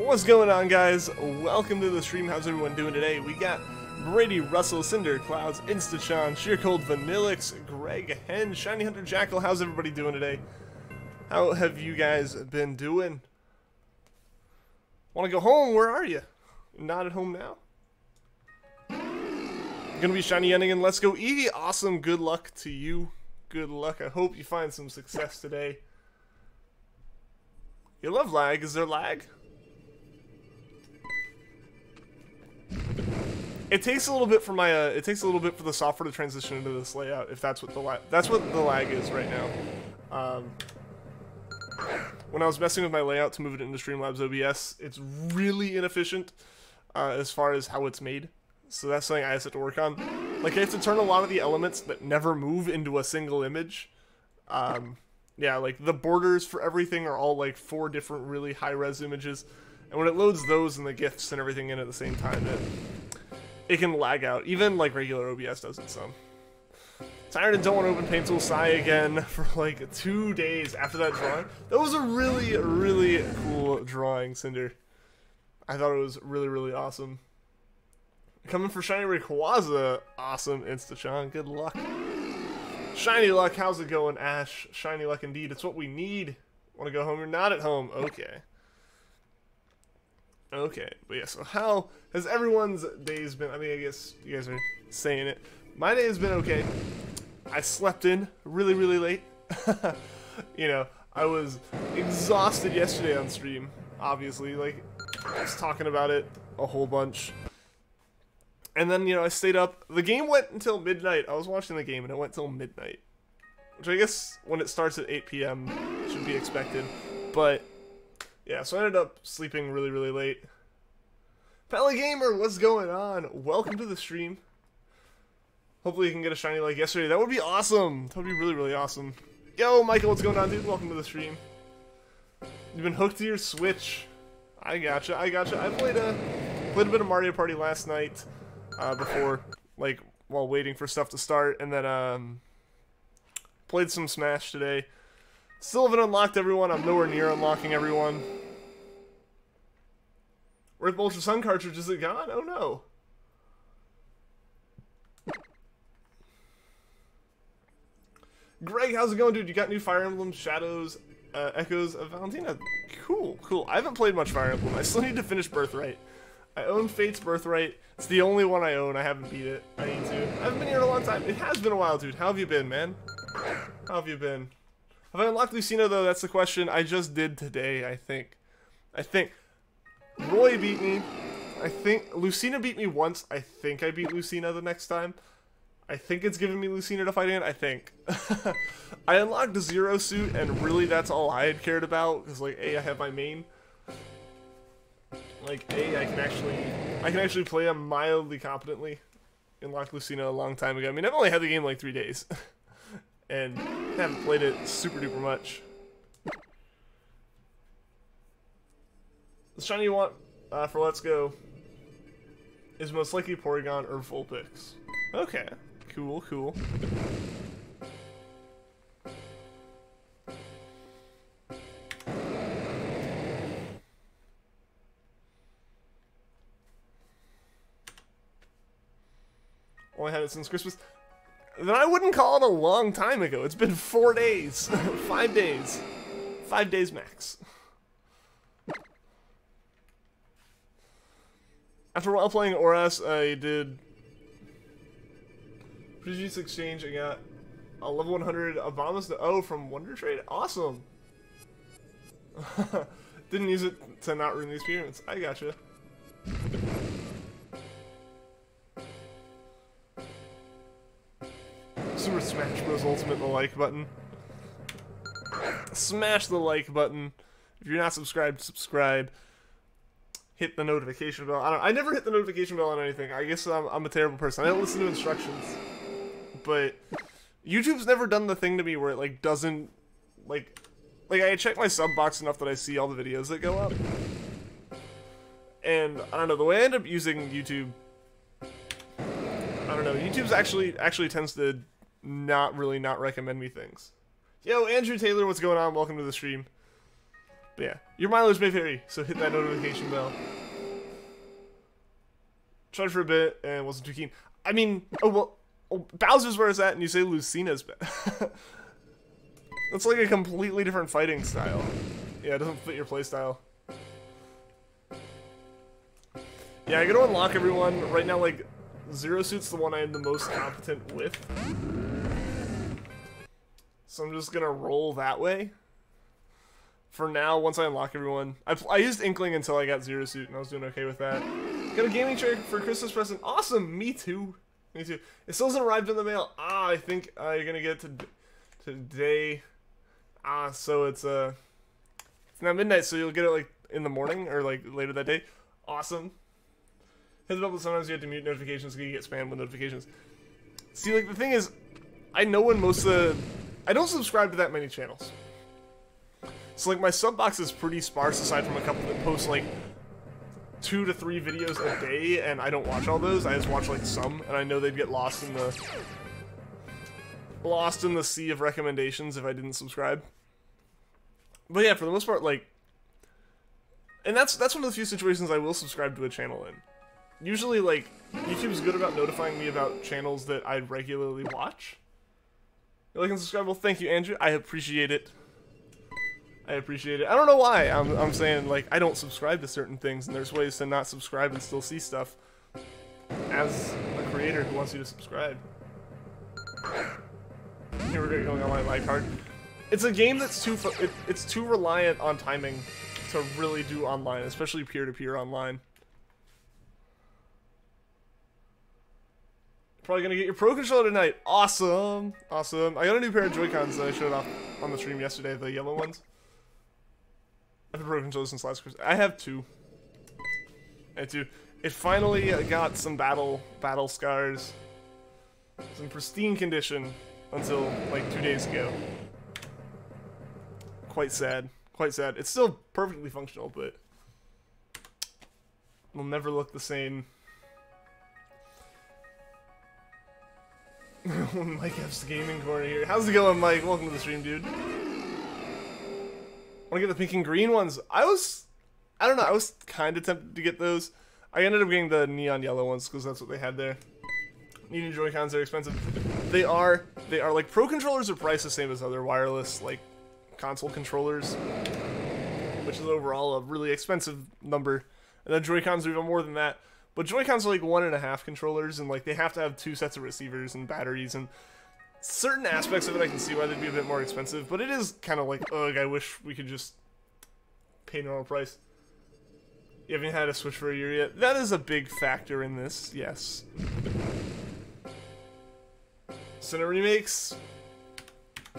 What's going on, guys? Welcome to the stream. How's everyone doing today? We got Brady, Russell, Cinder, Clouds, Instachon, Sheer Cold, Vanillix, Greg, Hen, Shiny Hunter, Jackal. How's everybody doing today? How have you guys been doing? Want to go home? Where are you? Not at home now? Gonna be shiny ending and let's go Eevee. Awesome. Good luck to you. Good luck. I hope you find some success today. You love lag. Is there lag? It takes a little bit for my it takes a little bit for the software to transition into this layout. If that's what the lag is right now. When I was messing with my layout to move it into Streamlabs OBS, it's really inefficient as far as how it's made. So that's something I have to work on. Like, I have to turn a lot of the elements that never move into a single image. Yeah, like, the borders for everything are all, like, 4 different really high-res images. And when it loads those and the GIFs and everything in at the same time, it can lag out. Even, like, regular OBS does it, so. Tired and don't want to open Paint Tool Sai again for, like, 2 days after that drawing. That was a really, really cool drawing, Cinder. I thought it was really, really awesome. Coming for Shiny Rayquaza. Awesome, Instachon. Good luck. Shiny luck. How's it going, Ash? Shiny luck indeed. It's what we need. Want to go home? You're not at home. Okay. Okay. But yeah, so how has everyone's days been? I mean, I guess you guys are saying it. My day has been okay. I slept in really, really late. You know, I was exhausted yesterday on stream, obviously. Like, I was talking about it a whole bunch. And then, you know, I stayed up. The game went until midnight. I was watching the game and it went till midnight. Which I guess when it starts at 8 p.m. should be expected. But, yeah, so I ended up sleeping really, really late. Pele Gamer, what's going on? Welcome to the stream. Hopefully you can get a shiny like yesterday. That would be awesome. That would be really, really awesome. Yo, Michael, what's going on, dude? Welcome to the stream. You've been hooked to your Switch. I gotcha, I gotcha. I played a bit of Mario Party last night. Before, like, while waiting for stuff to start, and then, played some Smash today. Still haven't unlocked everyone. I'm nowhere near unlocking everyone. Where's the Ultra Sun cartridge? Is it gone? Oh no. Greg, how's it going, dude? You got new Fire Emblem Shadows, Echoes of Valentina? Cool, cool. I haven't played much Fire Emblem. I still need to finish Birthright. I own Fate's Birthright. It's the only one I own. I haven't beat it. I need to. I haven't been here in a long time. It has been a while, dude. How have you been, man? How have you been? Have I unlocked Lucina, though? That's the question. I just did today, I think. Roy beat me. I think Lucina beat me once. I think I beat Lucina the next time. I think it's giving me Lucina to fight in. I think. I unlocked the Zero Suit, and really that's all I had cared about. Because, like, A, I have my main. Like, A, I can actually play him mildly competently. Unlocked Lucina a long time ago. I mean, I've only had the game like 3 days. And haven't played it super duper much. The shiny you want for Let's Go is most likely Porygon or Vulpix. Okay. Cool, cool. Only had it since Christmas. Then I wouldn't call it a long time ago. It's been 4 days. 5 days. 5 days max. After a while playing Oras, I did Prodigious Exchange. I got a level 100 Abomas from Wonder Trade. Awesome. Didn't use it to not ruin the experience. I gotcha. Super Smash Bros. Ultimate, the like button. Smash the like button. If you're not subscribed, subscribe. Hit the notification bell. I never hit the notification bell on anything. I guess I'm a terrible person. I don't listen to instructions. But YouTube's never done the thing to me where it, like, doesn't, like I check my sub box enough that I see all the videos that go up. And, I don't know, the way I end up using YouTube, I don't know, YouTube's actually tends to not recommend me things. Yo, Andrew Taylor, what's going on? Welcome to the stream. But yeah, your mileage may vary, so hit that notification bell. Tried for a bit and wasn't too keen. I mean, Bowser's where it's at, and you say Lucina's bad. That's like a completely different fighting style. Yeah, it doesn't fit your playstyle. Yeah, I gotta unlock everyone. Right now, like, Zero Suit's the one I am the most competent with. So I'm just gonna roll that way. For now, once I unlock everyone. I used Inkling until I got Zero Suit, and I was doing okay with that. Got a gaming chair for Christmas present. Awesome! Me too. Me too. It still hasn't arrived in the mail. I think you're gonna get it today. So it's now midnight, so you'll get it, like, in the morning, or, like, later that day. Awesome. Heads up, sometimes you have to mute notifications because you get spammed with notifications. See, like, the thing is, I know when I don't subscribe to that many channels. So, like, my sub box is pretty sparse, aside from a couple that post, like, 2 to 3 videos a day, and I don't watch all those. I just watch, like, some, and I know they'd get lost in the sea of recommendations if I didn't subscribe. But yeah, for the most part, like, and that's one of the few situations I will subscribe to a channel in. Usually, like, YouTube's good about notifying me about channels that I regularly watch. You're like and subscribe? Well, thank you, Andrew. I appreciate it. I appreciate it. I don't know why. I'm saying, like, I don't subscribe to certain things, and there's ways to not subscribe and still see stuff as a creator who wants you to subscribe. Here we're going on my light card. It's a game that's it's too reliant on timing to really do online, especially peer-to-peer online. Probably gonna get your Pro Controller tonight. Awesome, awesome. I got a new pair of Joy-Cons that I showed off on the stream yesterday, the yellow ones. I've had Pro Controllers since last Christmas. I have 2. I have 2. It finally got some battle scars. It's in pristine condition until, like, 2 days ago. Quite sad. Quite sad. It's still perfectly functional, but it'll never look the same. Mike F's gaming corner here. How's it going, Mike? Welcome to the stream, dude. Want to get the pink and green ones? I don't know, I was kind of tempted to get those. I ended up getting the neon yellow ones because that's what they had there. Needing Joy-Cons are expensive. They are, like, Pro Controllers are priced the same as other wireless, like, console controllers, which is overall a really expensive number. And then Joy-Cons are even more than that. But Joy-Cons are like 1.5 controllers, and, like, they have to have 2 sets of receivers and batteries, and certain aspects of it I can see why they'd be a bit more expensive, but it is kind of like, ugh, I wish we could just pay normal price. You haven't had a Switch for a year yet? That is a big factor in this, yes. Sinner remakes?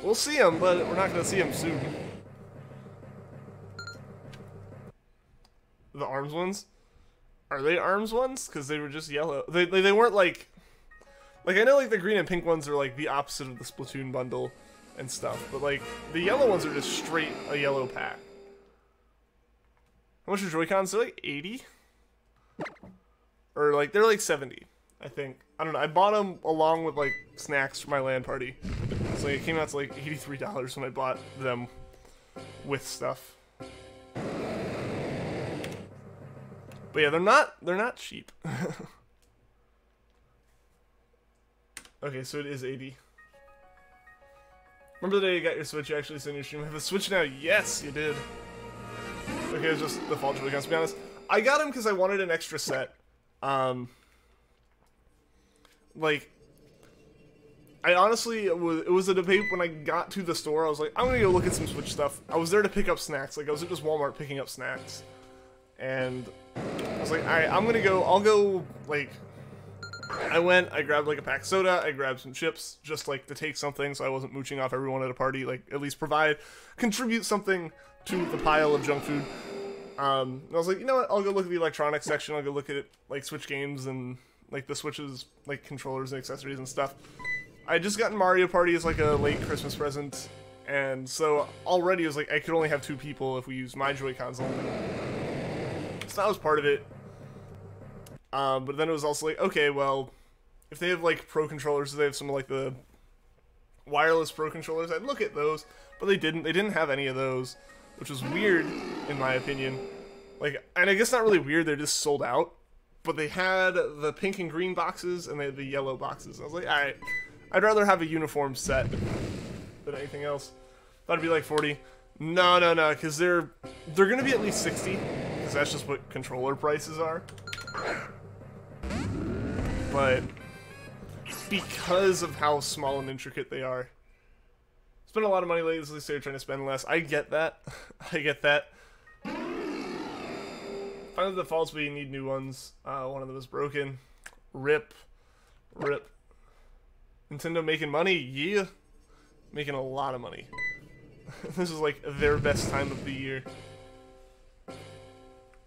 We'll see them, but we're not going to see them soon. The ARMS ones? Are they ARMS ones? Because they were just yellow. They weren't like I know, like, the green and pink ones are like the opposite of the Splatoon bundle and stuff, but, like, the yellow ones are just straight a yellow pack. How much are Joy-Cons? They're like 80? Or, like, they're like 70, I think. I don't know. I bought them along with, like, snacks for my LAN party. So it came out to like $83 when I bought them with stuff. But yeah, they're not cheap. Okay, so it is 80. Remember the day you got your Switch, you actually sent your stream. I have a Switch now? Yes, you did. Okay, it's just the default Joy-Cons, to be honest. I got them because I wanted an extra set. Like, I honestly, it was a debate when I got to the store. I was like, I'm gonna go look at some Switch stuff. I was there to pick up snacks. Like, I was at just Walmart picking up snacks. And I was like, alright, I'll go, like, I grabbed, like, a pack of soda, I grabbed some chips, just, like, to take something so I wasn't mooching off everyone at a party, like, at least contribute something to the pile of junk food. And I was like, you know what, I'll go look at the electronics section, I'll go look at it, like, Switch games and, like, the Switch's, like, controllers and accessories and stuff. I had just gotten Mario Party as, like, a late Christmas present, and so already it was like, I could only have 2 people if we used my Joy-Cons only. So that was part of it. But then it was also like, okay, well, if they have, like, Pro Controllers, they have some, like, the wireless Pro Controllers, I'd look at those, but they didn't have any of those. which was weird in my opinion. Like, and I guess not really weird, they're just sold out. But they had the pink and green boxes and they had the yellow boxes. I was like, alright, I'd rather have a uniform set than anything else. Thought it'd be like 40. No, because they're gonna be at least 60, because that's just what controller prices are. But because of how small and intricate they are, spend a lot of money lately, so you're trying to spend less. I get that. I get that. Final defaults, but you need new ones. One of them is broken. Rip. Nintendo making money? Yeah. Making a lot of money. This is like their best time of the year.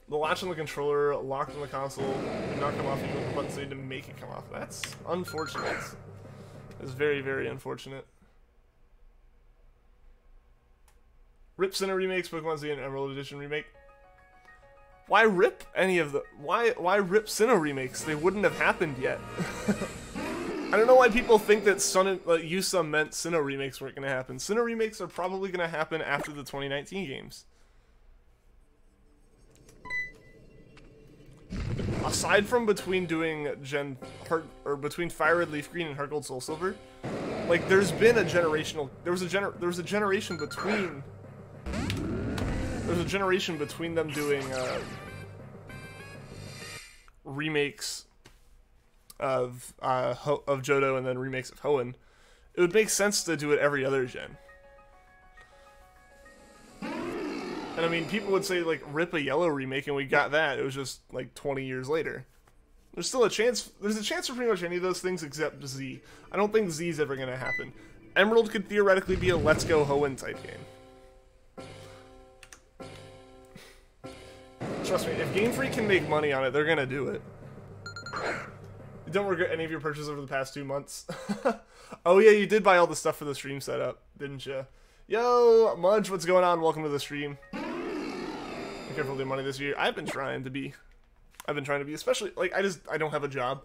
The latch on the controller, locked on the console, did not come off even with the buttons needed to make it come off. That's unfortunate. It's very, very unfortunate. Rip Sinnoh remakes, Pokemon Z and Emerald Edition remake. Why rip any of the... Why rip Sinnoh remakes? They wouldn't have happened yet. I don't know why people think that Yusa meant Sinnoh remakes weren't going to happen. Sinnoh remakes are probably going to happen after the 2019 games. Aside from between doing between Fire Red, Leaf Green and Heart Gold, Soul Silver, like there's been a generational... There was a generation between... There's a generation between them doing remakes of Johto and then remakes of Hoenn. It would make sense to do it every other gen. And I mean, people would say like rip a yellow remake, and we got that. It was just like 20 years later. There's still a chance. There's a chance for pretty much any of those things except Z. I don't think Z's ever gonna happen. Emerald could theoretically be a Let's Go Hoenn type game. Trust me, if Game Freak can make money on it, they're gonna do it. You don't regret any of your purchases over the past 2 months. Oh yeah, you did buy all the stuff for the stream setup, didn't you? Yo, Mudge, what's going on? Welcome to the stream. Be careful with your money this year. I've been trying to be, especially, like, I don't have a job,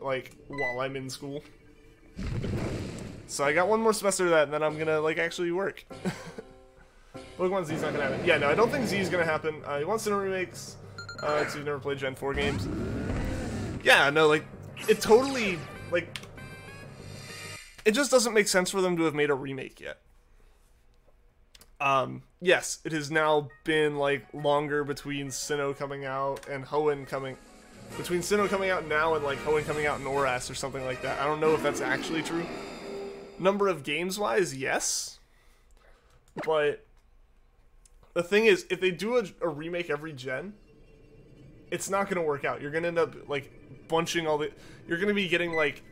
like, while I'm in school. So I got one more semester of that, and then I'm gonna, like, actually work. Pokemon Z's not gonna happen. Yeah, no, I don't think Z's gonna happen. He wants to remakes, because you've never played Gen 4 games. Yeah, no, like, it totally, like, it just doesn't make sense for them to have made a remake yet. Yes, it has now been, like, longer between Sinnoh coming out and Hoenn coming... Between Sinnoh coming out now and, like, Hoenn coming out in Oras or something like that. I don't know if that's actually true. Number of games-wise, yes. But the thing is, if they do a remake every gen, it's not going to work out. You're going to end up, like, bunching all the... You're going to be getting, like,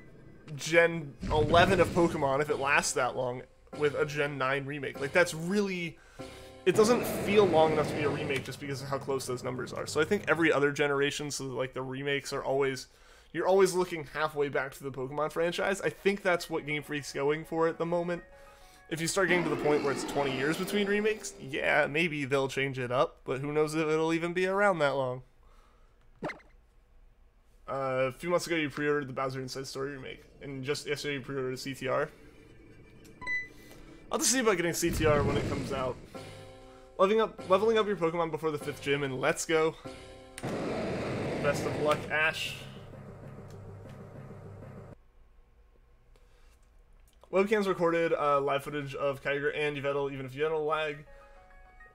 Gen 11 of Pokemon, if it lasts that long, with a Gen 9 remake. Like, that's really... It doesn't feel long enough to be a remake just because of how close those numbers are. So I think every other generation, so like the remakes are always... You're always looking halfway back to the Pokemon franchise. I think that's what Game Freak's going for at the moment. If you start getting to the point where it's 20 years between remakes, yeah, maybe they'll change it up, but who knows if it'll even be around that long. A few months ago you pre-ordered the Bowser Inside Story remake, and just yesterday you pre-ordered a CTR. I'll just see about getting CTR when it comes out. Leveling up your Pokemon before the 5th gym, and let's go. Best of luck, Ash. Webcams recorded live footage of Kyogre and Yveltal, even if Yveltal lag.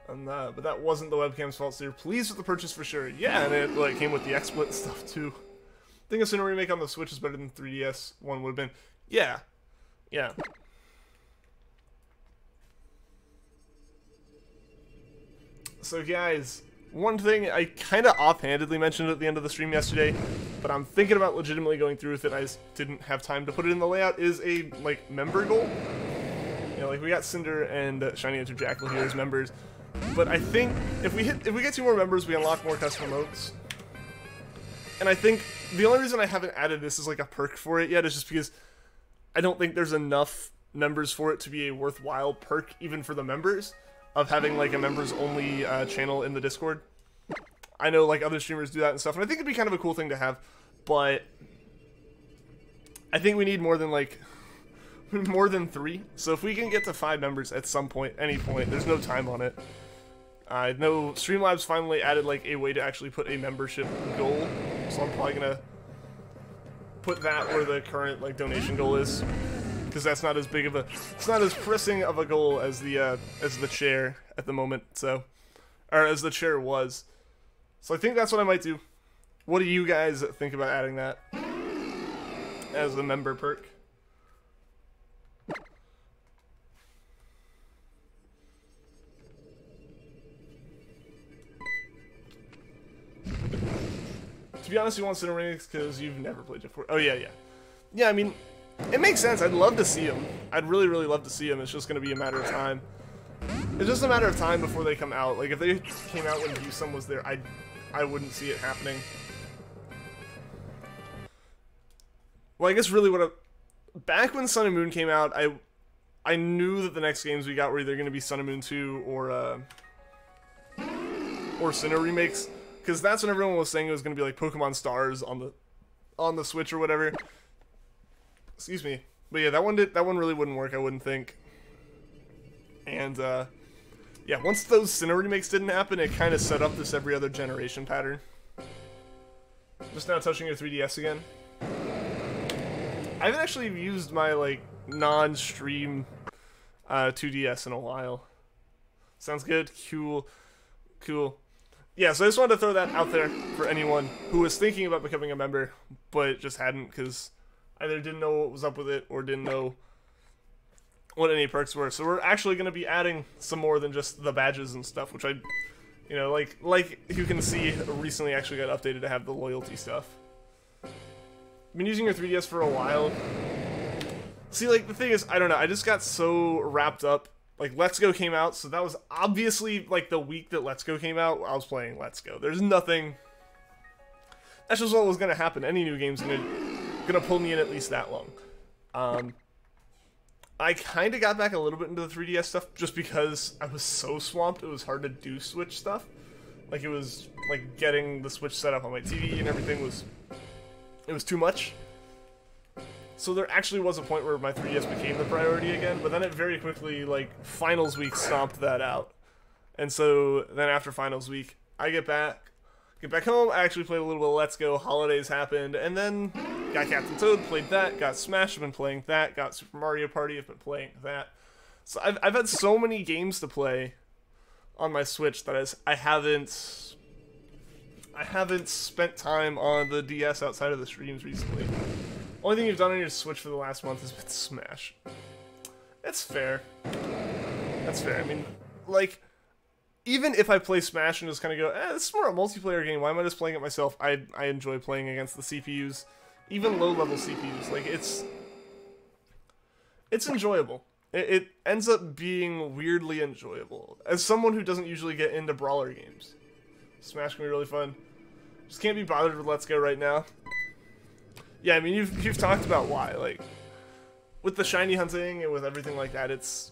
But that wasn't the webcam's fault, so you're pleased with the purchase for sure. Yeah, and it like came with the XSplit stuff too. I think a Sinnoh remake on the Switch is better than 3DS one would have been. Yeah. Yeah. So guys, one thing I kind of offhandedly mentioned at the end of the stream yesterday, but I'm thinking about legitimately going through with it, I just didn't have time to put it in the layout, is a, like, member goal. You know, like, we got Cinder and Shiny Enter Jackal here as members, but I think if we get 2 more members, we unlock more custom emotes. And I think the only reason I haven't added this as, like, a perk for it yet is just because I don't think there's enough members for it to be a worthwhile perk, even for the members, of having, like, a members-only channel in the Discord. I know, like, other streamers do that and stuff, and I think it'd be kind of a cool thing to have, but I think we need more than, like, more than 3. So if we can get to 5 members at some point, any point, there's no time on it. I know Streamlabs finally added like a way to actually put a membership goal, so I'm probably gonna put that where the current like donation goal is, because that's not as big of a, it's not as pressing of a goal as the chair at the moment. So, or as the chair was. So I think that's what I might do. What do you guys think about adding that as the member perk? To be honest, you want Cineramix because you've never played it before. Oh, yeah, yeah. Yeah, I mean, it makes sense. I'd love to see them. I'd really, really love to see them. It's just going to be a matter of time. It's just a matter of time before they come out. Like, if they came out when Usum was there, I wouldn't see it happening. Well, I guess really back when Sun and Moon came out, I knew that the next games we got were either going to be Sun and Moon 2 or Sinnoh remakes. Because that's when everyone was saying it was going to be like Pokemon Stars on the Switch or whatever. Excuse me. But yeah, that one really wouldn't work, I wouldn't think. And yeah, once those Sinnoh remakes didn't happen, it kind of set up this every other generation pattern. Just now touching your 3DS again. I haven't actually used my like non-stream 2DS in a while. Sounds good. Cool. Cool. Yeah, so I just wanted to throw that out there for anyone who was thinking about becoming a member, but just hadn't, because either didn't know what was up with it or didn't know what any perks were. So we're actually going to be adding some more than just the badges and stuff, which I, you know, like you can see, recently actually got updated to have the loyalty stuff. I've been using your 3DS for a while. See, like, the thing is, I don't know, I just got so wrapped up. Like, Let's Go came out, so that was obviously, like, the week that Let's Go came out, I was playing Let's Go. There's nothing... That's just what was going to happen. Any new game's gonna pull me in at least that long. I kind of got back a little bit into the 3DS stuff, just because I was so swamped, it was hard to do Switch stuff. Like, it was, like, getting the Switch set up on my TV and everything was... It was too much. So there actually was a point where my 3DS became the priority again, but then it very quickly, like, Finals Week stomped that out. And so then after Finals Week, I get back home, I actually played a little bit of Let's Go, holidays happened, and then got Captain Toad, played that, got Smash, I've been playing that, got Super Mario Party, I've been playing that. So I've had so many games to play on my Switch that I haven't spent time on the DS outside of the streams recently. Only thing you've done on your Switch for the last month has been Smash. That's fair. That's fair. I mean, like, even if I play Smash and just kind of go, this is more a multiplayer game, why am I just playing it myself? I enjoy playing against the CPUs. Even low-level CPUs. Like, it's enjoyable. It ends up being weirdly enjoyable. As someone who doesn't usually get into brawler games, Smash can be really fun. Just can't be bothered with Let's Go right now. Yeah, I mean, you've talked about why, like, with the shiny hunting and with everything like that, it's,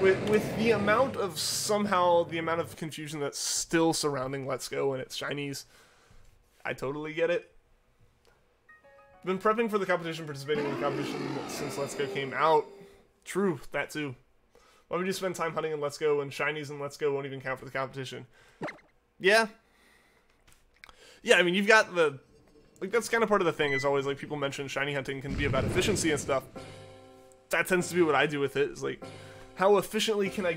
with the amount of confusion that's still surrounding Let's Go and its shinies, I totally get it. Been prepping for the competition, participating in the competition since Let's Go came out. True, that too. Why would you spend time hunting in Let's Go when shinies in Let's Go won't even count for the competition? Yeah. Yeah, I mean, you've got the... Like, that's kind of part of the thing, is always, like, people mention shiny hunting can be about efficiency and stuff. That tends to be what I do with it, is, like, how efficient can I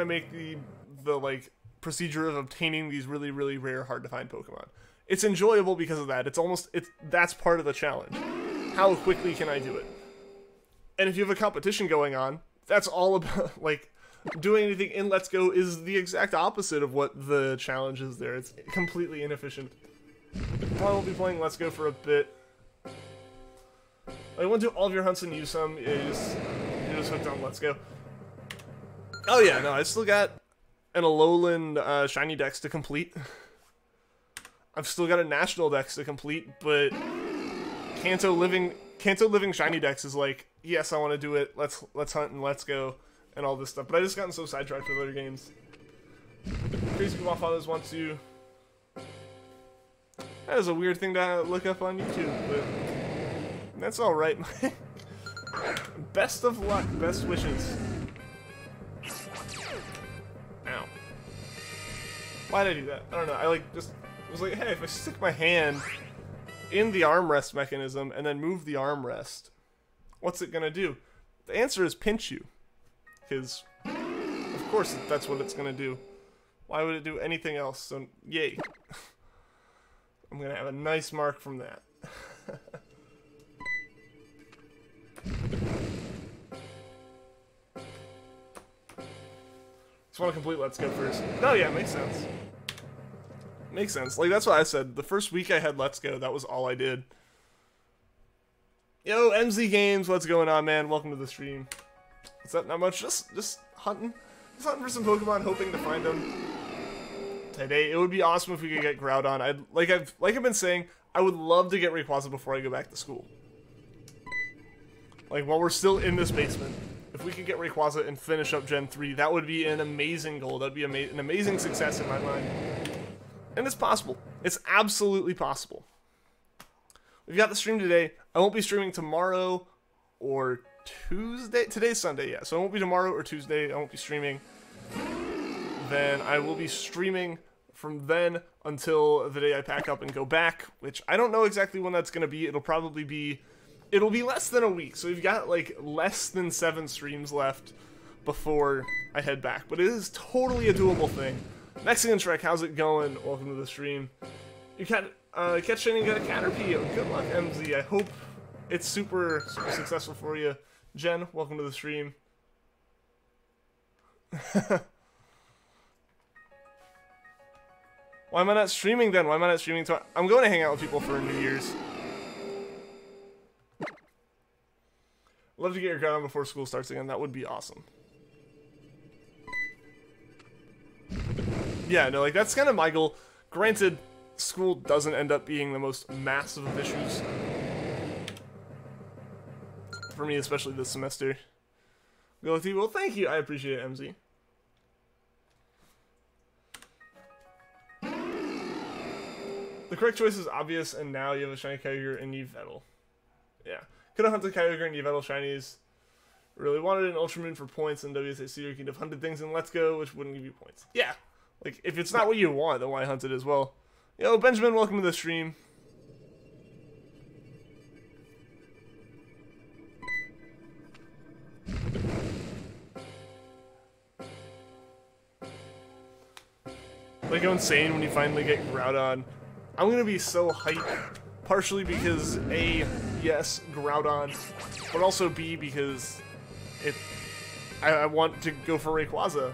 make the like, procedure of obtaining these really, really rare, hard-to-find Pokemon? It's enjoyable because of that. That's part of the challenge. How quickly can I do it? And if you have a competition going on, that's all about, like... Doing anything in Let's Go is the exact opposite of what the challenge is there. It's completely inefficient. Probably won't be playing Let's Go for a bit. I want to do all of your hunts and use some. You're just hooked on Let's Go. Oh yeah, no, I still got an Alolan shiny dex to complete. I've still got a national dex to complete, but Kanto living shiny dex is like, yes, I want to do it. Let's hunt and Let's Go. And all this stuff, but I just gotten so sidetracked with other games. Crazy my fathers want to... That is a weird thing to look up on YouTube, but... That's alright. Best of luck, best wishes. Why did I do that? I don't know. I like just was like, hey, if I stick my hand in the armrest mechanism and then move the armrest, what's it gonna do? The answer is pinch you. Because, of course, that's what it's gonna do. Why would it do anything else? So, yay. I'm gonna have a nice mark from that. Just want to complete Let's Go first. No, yeah, makes sense. Makes sense. Like, that's what I said. The first week I had Let's Go, that was all I did. Yo, MZ Games, what's going on, man? Welcome to the stream. What's up? Not much. Just hunting. Just hunting for some Pokemon, hoping to find them today. It would be awesome if we could get Groudon. Like I've been saying, I would love to get Rayquaza before I go back to school. Like, while we're still in this basement, if we could get Rayquaza and finish up Gen 3, that would be an amazing goal. That would be an amazing success in my mind. And it's possible. It's absolutely possible. We've got the stream today. I won't be streaming tomorrow or Tuesday. Today's Sunday, yeah. So it won't be tomorrow or Tuesday. I won't be streaming. Then I will be streaming from then until the day I pack up and go back, which I don't know exactly when that's going to be. It'll probably be... It'll be less than a week. So we've got, like, less than 7 streams left before I head back. But it is totally a doable thing. Mexican Shrek, how's it going? Welcome to the stream. You catch Shiny, got a Caterpie. Good luck, MZ. I hope it's super successful for you. Jen, welcome to the stream. Why am I not streaming then? Why am I not streaming? I'm going to hang out with people for New Year's. Love to get your Groudon before school starts again. That would be awesome. Yeah, no, like, that's kind of my goal. Granted, school doesn't end up being the most massive of issues for me, especially this semester. Go with you. Well, thank you. I appreciate it, MZ. The correct choice is obvious, and now you have a shiny Kyogre and Yveltal. Yeah. Could have hunted Kyogre and Yveltal shinies. Really wanted an Ultra Moon for points in WSAC, or you could have hunted things in Let's Go, which wouldn't give you points. Yeah. Like, if it's not what you want, then why hunt it as well? Yo, Benjamin, welcome to the stream. Like, go insane when you finally get Groudon. I'm gonna be so hyped, partially because A, yes, Groudon, but also B, because I want to go for Rayquaza.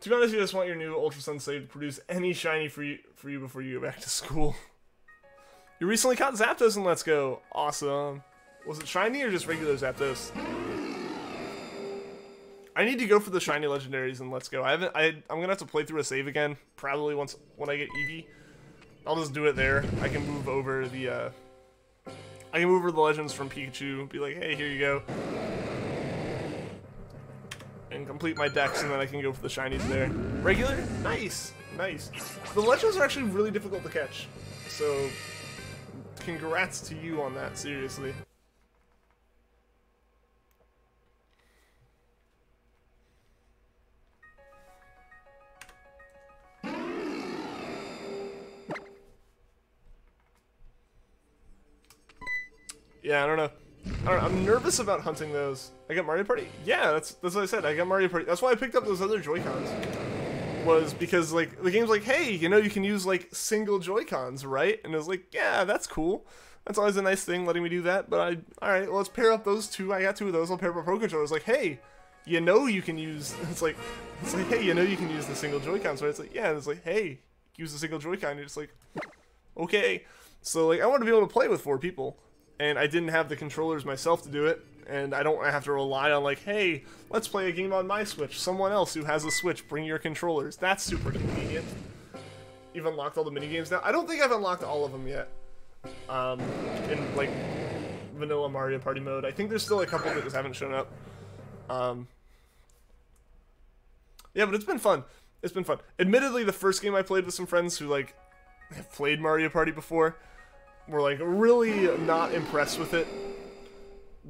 To be honest, you just want your new Ultra Sensei to produce any shiny for you before you go back to school. You recently caught Zapdos in Let's Go. Awesome. Was it shiny or just regular Zapdos? I need to go for the shiny legendaries in Let's Go. I'm gonna have to play through a save again, probably when I get Eevee. I'll just do it there. I can move over the legends from Pikachu, be like, hey, here you go. And complete my decks, and then I can go for the shinies there. Regular? Nice! Nice. The legends are actually really difficult to catch. So, congrats to you on that, seriously. Yeah, I don't know. I'm nervous about hunting those. I got Mario Party? Yeah, that's what I said. I got Mario Party. That's why I picked up those other Joy-Cons. Was because, like, the game's like, hey, you know, you can use, like, single Joy-Cons, right? And it was like, yeah, that's cool. That's always a nice thing, letting me do that. But alright, well, let's pair up those two. I got 2 of those. I'll pair up a Pro Controller. It's like, hey, you know you can use... It's like, hey, you know you can use the single Joy-Cons, right? It's like, yeah. And it's like, hey, use the single Joy-Con. You're just like, okay. So, like, I want to be able to play with 4 people. And I didn't have the controllers myself to do it, and I don't have to rely on, like, hey, let's play a game on my Switch. Someone else who has a Switch, bring your controllers. That's super convenient. You've unlocked all the minigames now? I don't think I've unlocked all of them yet. In, like, vanilla Mario Party mode. I think there's still a couple that just haven't shown up. Yeah, but it's been fun. It's been fun. Admittedly, the first game I played with some friends who, like, have played Mario Party before were, like, really not impressed with it,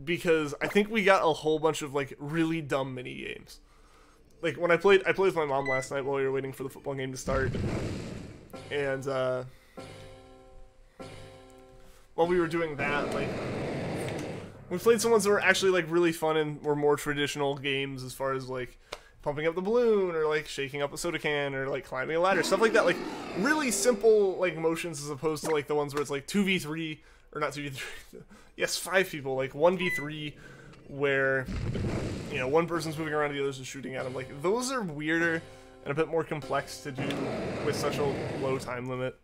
because I think we got a whole bunch of, like, really dumb mini games. like when I played with my mom last night while we were waiting for the football game to start, and while we were doing that, like we played some ones that were actually like really fun and were more traditional games as far as like pumping up the balloon or like shaking up a soda can or like climbing a ladder, stuff like that, like really simple like motions as opposed to like the ones where it's like 2v3 or not 2v3 yes 5 people, like 1v3 where, you know, one person's moving around, the others are shooting at them. Like those are weirder and a bit more complex to do with such a low time limit.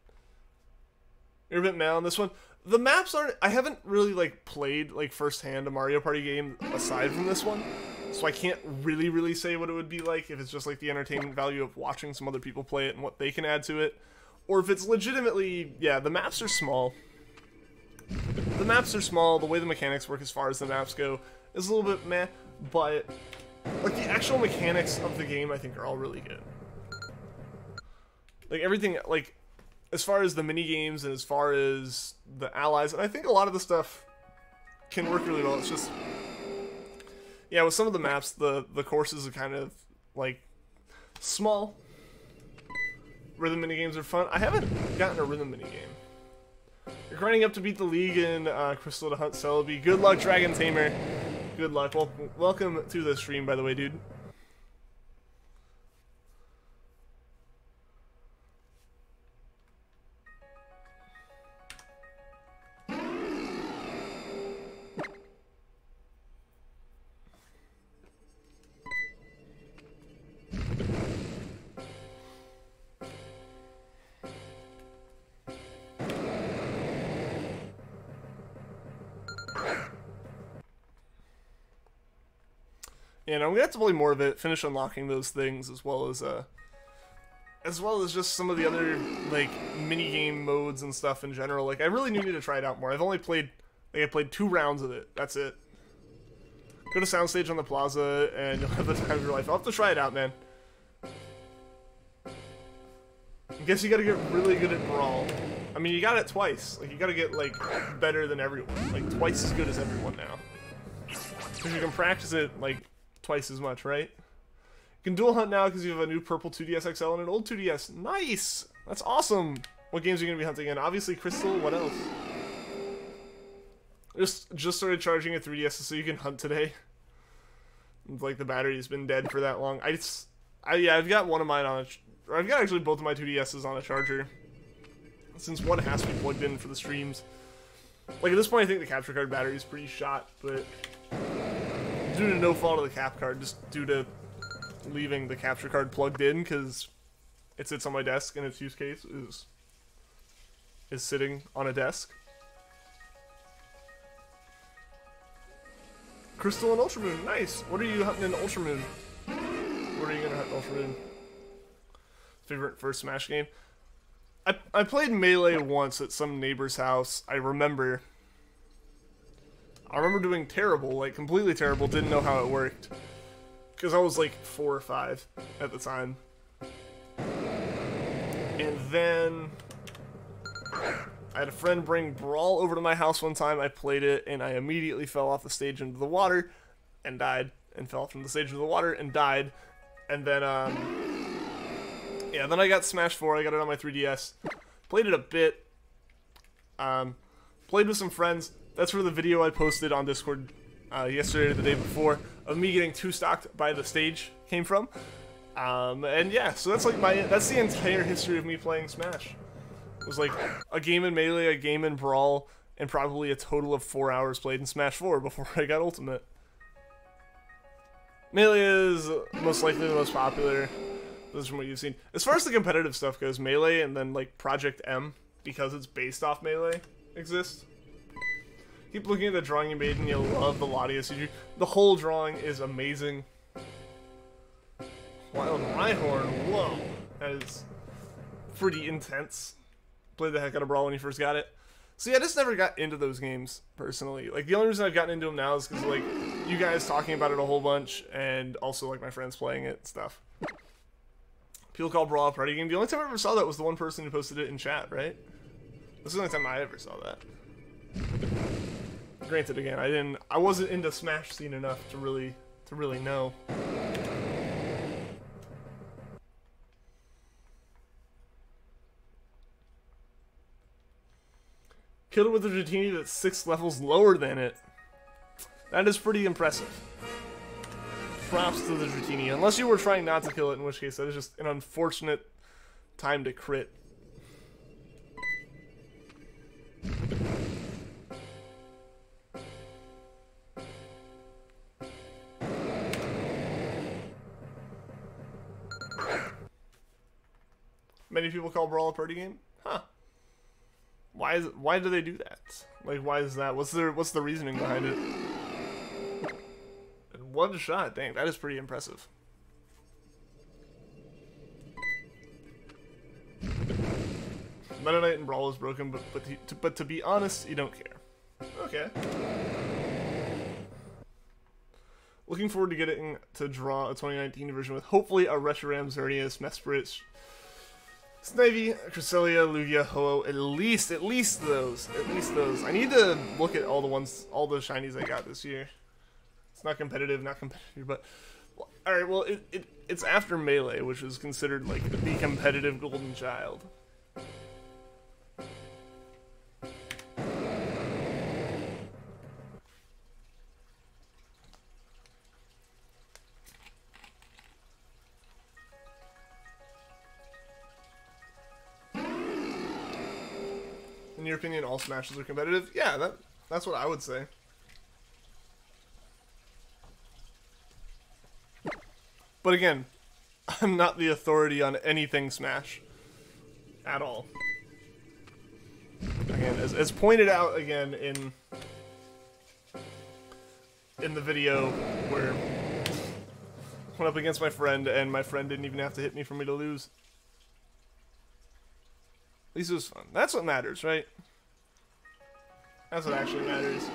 You're a bit mad on this one. The maps aren't, I haven't really like played like firsthand a Mario Party game aside from this one, so I can't really say what it would be like if it's just like the entertainment value of watching some other people play it and what they can add to it, or if it's legitimately, yeah, the maps are small. The maps are small, the way the mechanics work as far as the maps go is a little bit meh, but like the actual mechanics of the game I think are all really good. Like everything, like as far as the mini games and as far as the allies, and I think a lot of the stuff can work really well. It's just, yeah, with some of the maps, the courses are kind of like small. Rhythm mini games are fun. I haven't gotten a rhythm mini game. You're grinding up to beat the league in Crystal to hunt Celebi. Good luck, Dragon Tamer. Good luck. Well, welcome to the stream, by the way, dude. And I'm gonna have to play more of it, finish unlocking those things, as well as just some of the other like mini game modes and stuff in general. Like I really need to try it out more. I've only played, like I played 2 rounds of it. That's it. Go to Soundstage on the Plaza, and you'll have the time of your life. I'll have to try it out, man. I guess you gotta get really good at Brawl. I mean, you got it twice. Like you gotta get like better than everyone, like twice as good as everyone now. Because you can practice it like twice as much, right? You can dual hunt now because you have a new purple 2DS XL and an old 2DS. Nice! That's awesome! What games are you going to be hunting in? Obviously Crystal, what else? Just started charging a 3DS so you can hunt today. Like the battery's been dead for that long. Yeah, I've got one of mine on I've got actually both of my 2DS's on a charger. Since one has to be plugged in for the streams. Like at this point I think the capture card battery is pretty shot, but due to no fault of the cap card, just due to leaving the capture card plugged in because it sits on my desk and its use case is sitting on a desk. Crystal and Ultramoon, nice. What are you hunting in Ultramoon? What are you gonna hunt in Ultramoon? Favorite first Smash game? I played Melee once at some neighbor's house. I remember doing terrible, like completely terrible, didn't know how it worked. Because I was like 4 or 5 at the time. And then I had a friend bring Brawl over to my house one time. I played it and I immediately fell off the stage into the water and died. And fell from the stage into the water and died. And then, yeah, then I got Smash 4. I got it on my 3DS. Played it a bit. Played with some friends. That's where the video I posted on Discord yesterday or the day before of me getting 2-stocked by the stage came from. And yeah, so that's like that's the entire history of me playing Smash. It was like a game in Melee, a game in Brawl, and probably a total of 4 hours played in Smash 4 before I got Ultimate. Melee is most likely the most popular. This is from what you've seen. As far as the competitive stuff goes, Melee and then like Project M, because it's based off Melee, exists. Keep looking at the drawing you made and you'll love the Latias you drew. The whole drawing is amazing. Wild Rhyhorn, whoa. That is pretty intense. Played the heck out of Brawl when you first got it. See, I just never got into those games, personally. Like, the only reason I've gotten into them now is because, like, you guys talking about it a whole bunch, and also, like, my friends playing it and stuff. People call Brawl a party game. The only time I ever saw that was the one person who posted it in chat, right? This is the only time I ever saw that. Granted, again, I wasn't into Smash scene enough to really know. Killed it with a Dratini that's 6 levels lower than it. That is pretty impressive. Props to the Dratini. Unless you were trying not to kill it, in which case that is just an unfortunate time to crit. Many people call Brawl a party game? Huh. Why do they do that? Like, why is that? What's the reasoning behind it? In one shot, dang, that is pretty impressive. Meta Knight and Brawl is broken, but to be honest, you don't care. Okay. Looking forward to getting to draw a 2019 version with hopefully a Reshiram, Xerneas, Mesprit, Snivy, Cresselia, Lugia, Ho-Oh, at least those. I need to look at all the shinies I got this year. It's not competitive, but alright, well, it's after Melee, which is considered like the competitive golden child. In your opinion, all Smashes are competitive? Yeah, that's what I would say. But again, I'm not the authority on anything Smash. At all. Again, as pointed out again in the video where I went up against my friend and my friend didn't even have to hit me for me to lose. At least it was fun. That's what matters, right? That's what actually matters.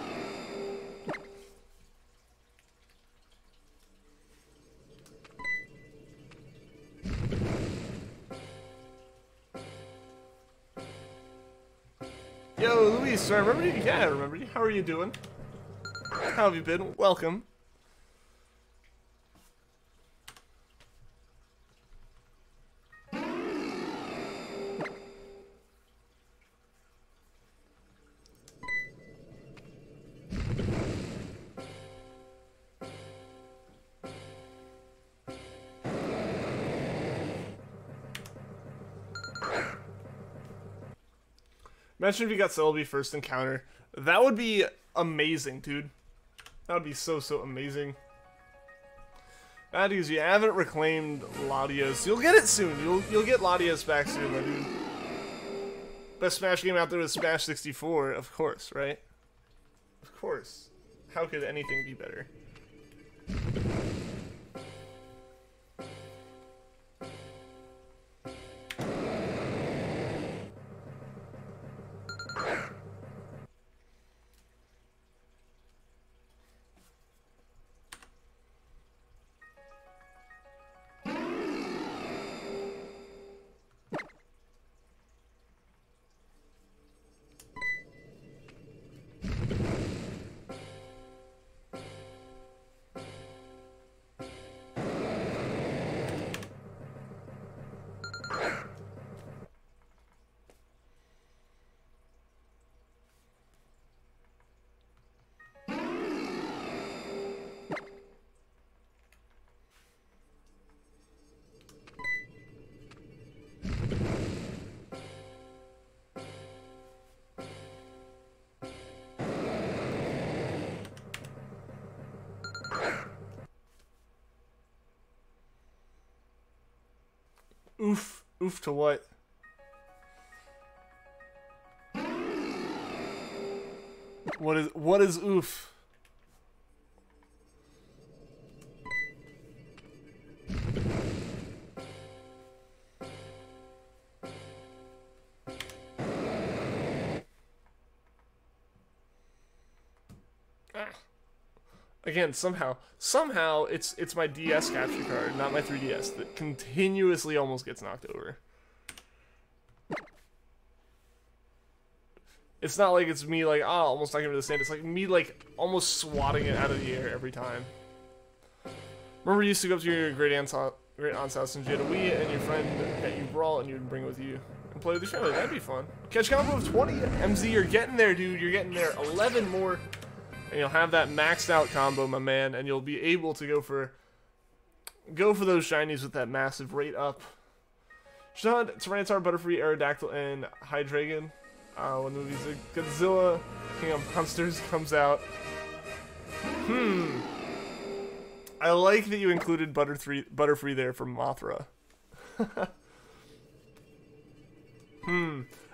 Yo, Luis, I remember you? Yeah, I remember you. How are you doing? How have you been? Welcome. Imagine if you got Celebi first encounter. That would be amazing, dude. That would be so amazing. Because you haven't reclaimed Latios. You'll get it soon. You'll get Latios back soon, my dude. Best Smash game out there is Smash 64, of course, right? Of course. How could anything be better? Oof. Oof to what? What is oof? Again, somehow it's my DS capture card, not my 3DS, that continuously almost gets knocked over. It's not like it's me like, oh, almost knocking it to the stand. It's like me like almost swatting it out of the air every time. Remember you used to go up to your great aunt's house and you had a Wii and your friend got you Brawl and you'd bring it with you. and play with your family. That'd be fun. Catch combo of 20. MZ, you're getting there, dude. You're getting there. 11 more, and you'll have that maxed out combo, my man, and you'll be able to go for those shinies with that massive rate up. Sean, Tyranitar, Butterfree, Aerodactyl, and Hydreigon. When the movie's Godzilla King of Monsters comes out. I like that you included Butterfree there for Mothra.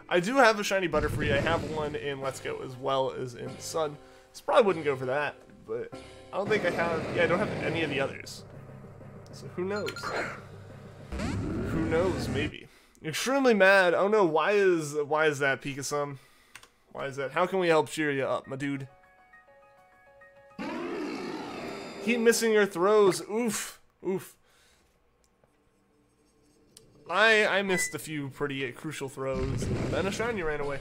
I do have a shiny Butterfree. I have one in Let's Go as well as in Sun. So probably wouldn't go for that, but I don't think I have. Yeah, I don't have any of the others. So who knows? Who knows? Maybe. Extremely mad. Oh no! Why is that, Pika-san? Why is that? How can we help cheer you up, my dude? Keep missing your throws. Oof. Oof. I missed a few pretty crucial throws, and then a shiny ran away.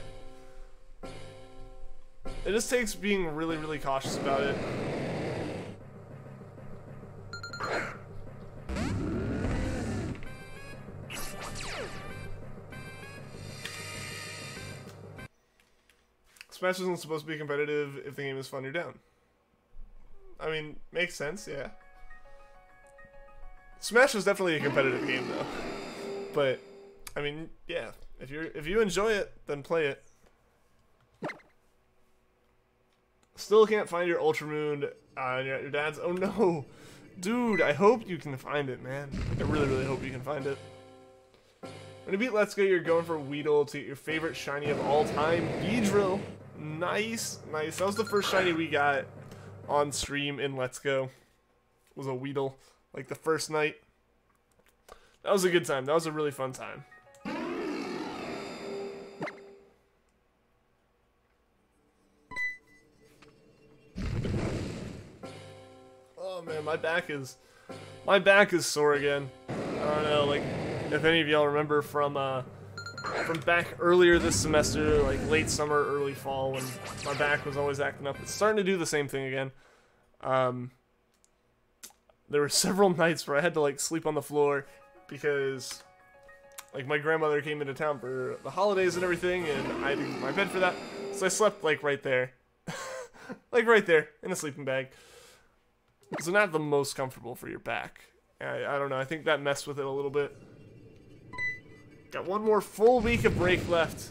It just takes being really, really cautious about it. Smash isn't supposed to be competitive if the game is fun, you're down. I mean, makes sense, yeah. Smash is definitely a competitive game, though. But, I mean, yeah. If you enjoy it, then play it. Still can't find your Ultra Moon on your dad's. Oh no, dude! I hope you can find it, man. I really, really hope you can find it. When you beat Let's Go, you're going for Weedle to get your favorite shiny of all time, Beedrill. Nice, nice. That was the first shiny we got on stream in Let's Go. Was a Weedle, like the first night. That was a good time. That was a really fun time. Oh man, my back is sore again. I don't know, like if any of y'all remember from back earlier this semester, like late summer, early fall, when my back was always acting up. It's starting to do the same thing again. There were several nights where I had to like sleep on the floor because like my grandmother came into town for the holidays and everything, and I didn't get my bed for that, so I slept like right there, like right there in a sleeping bag. So not the most comfortable for your back. I don't know. I think that messed with it a little bit. Got one more full week of break left.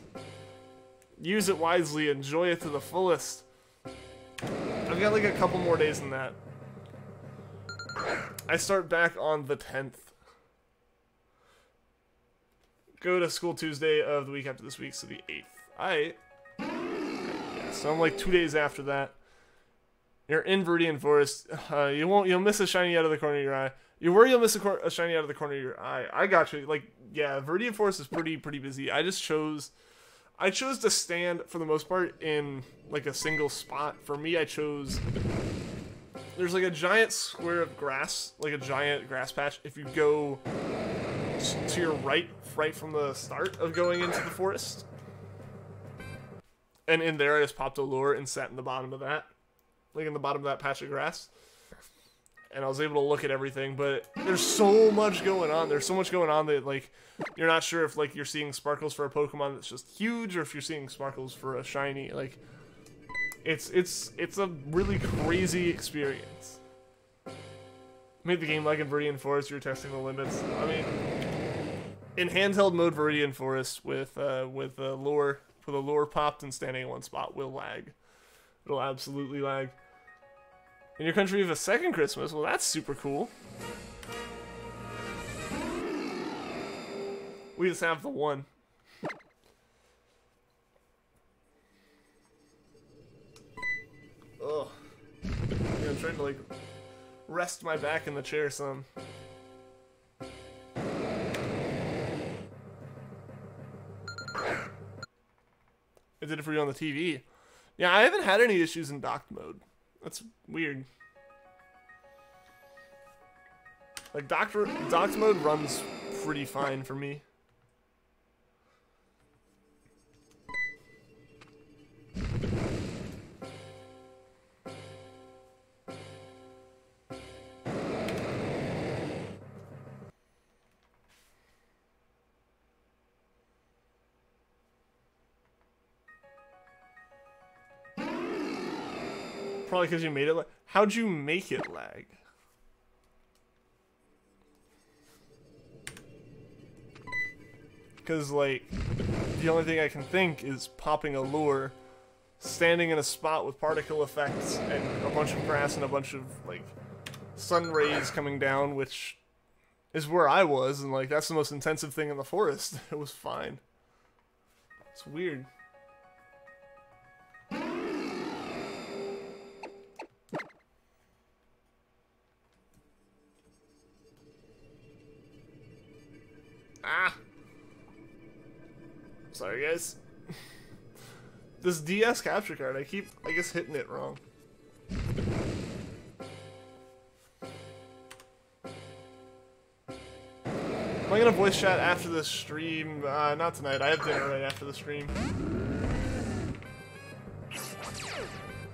Use it wisely. Enjoy it to the fullest. I've got like a couple more days than that. I start back on the 10th. Go to school Tuesday of the week after this week, so the 8th. Yeah, so I'm like 2 days after that. You're in Viridian Forest. You'll miss a shiny out of the corner of your eye. You worry you'll miss a shiny out of the corner of your eye. I got you. Like, yeah, Viridian Forest is pretty busy. I chose to stand for the most part in like a single spot. For me, I chose. There's like a giant square of grass, like a giant grass patch. If you go to your right from the start of going into the forest, and in there I just popped a lure and sat in the bottom of that. Like in the bottom of that patch of grass, and I was able to look at everything. But there's so much going on. There's so much going on that like you're not sure if like you're seeing sparkles for a Pokemon that's just huge, or if you're seeing sparkles for a shiny. Like it's a really crazy experience. Made the game like in Viridian Forest. You're testing the limits. I mean, in handheld mode, Viridian Forest with a lure popped and standing in one spot will lag. It'll absolutely lag. In your country, you have a second Christmas. Well, that's super cool. We just have the one. Ugh. Yeah, I'm trying to, like, rest my back in the chair some. I did it for you on the TV. Yeah, I haven't had any issues in docked mode. That's weird. Like, docked mode runs pretty fine for me. Probably because you made it lag. How'd you make it lag? Because, like, the only thing I can think is popping a lure, standing in a spot with particle effects, and a bunch of grass and a bunch of, like, sun rays coming down, which is where I was, and, like, that's the most intensive thing in the forest. It was fine. It's weird. Ah! Sorry, guys. This DS capture card, I guess, hitting it wrong. Am I gonna voice chat after the stream? Not tonight. I have dinner right after the stream.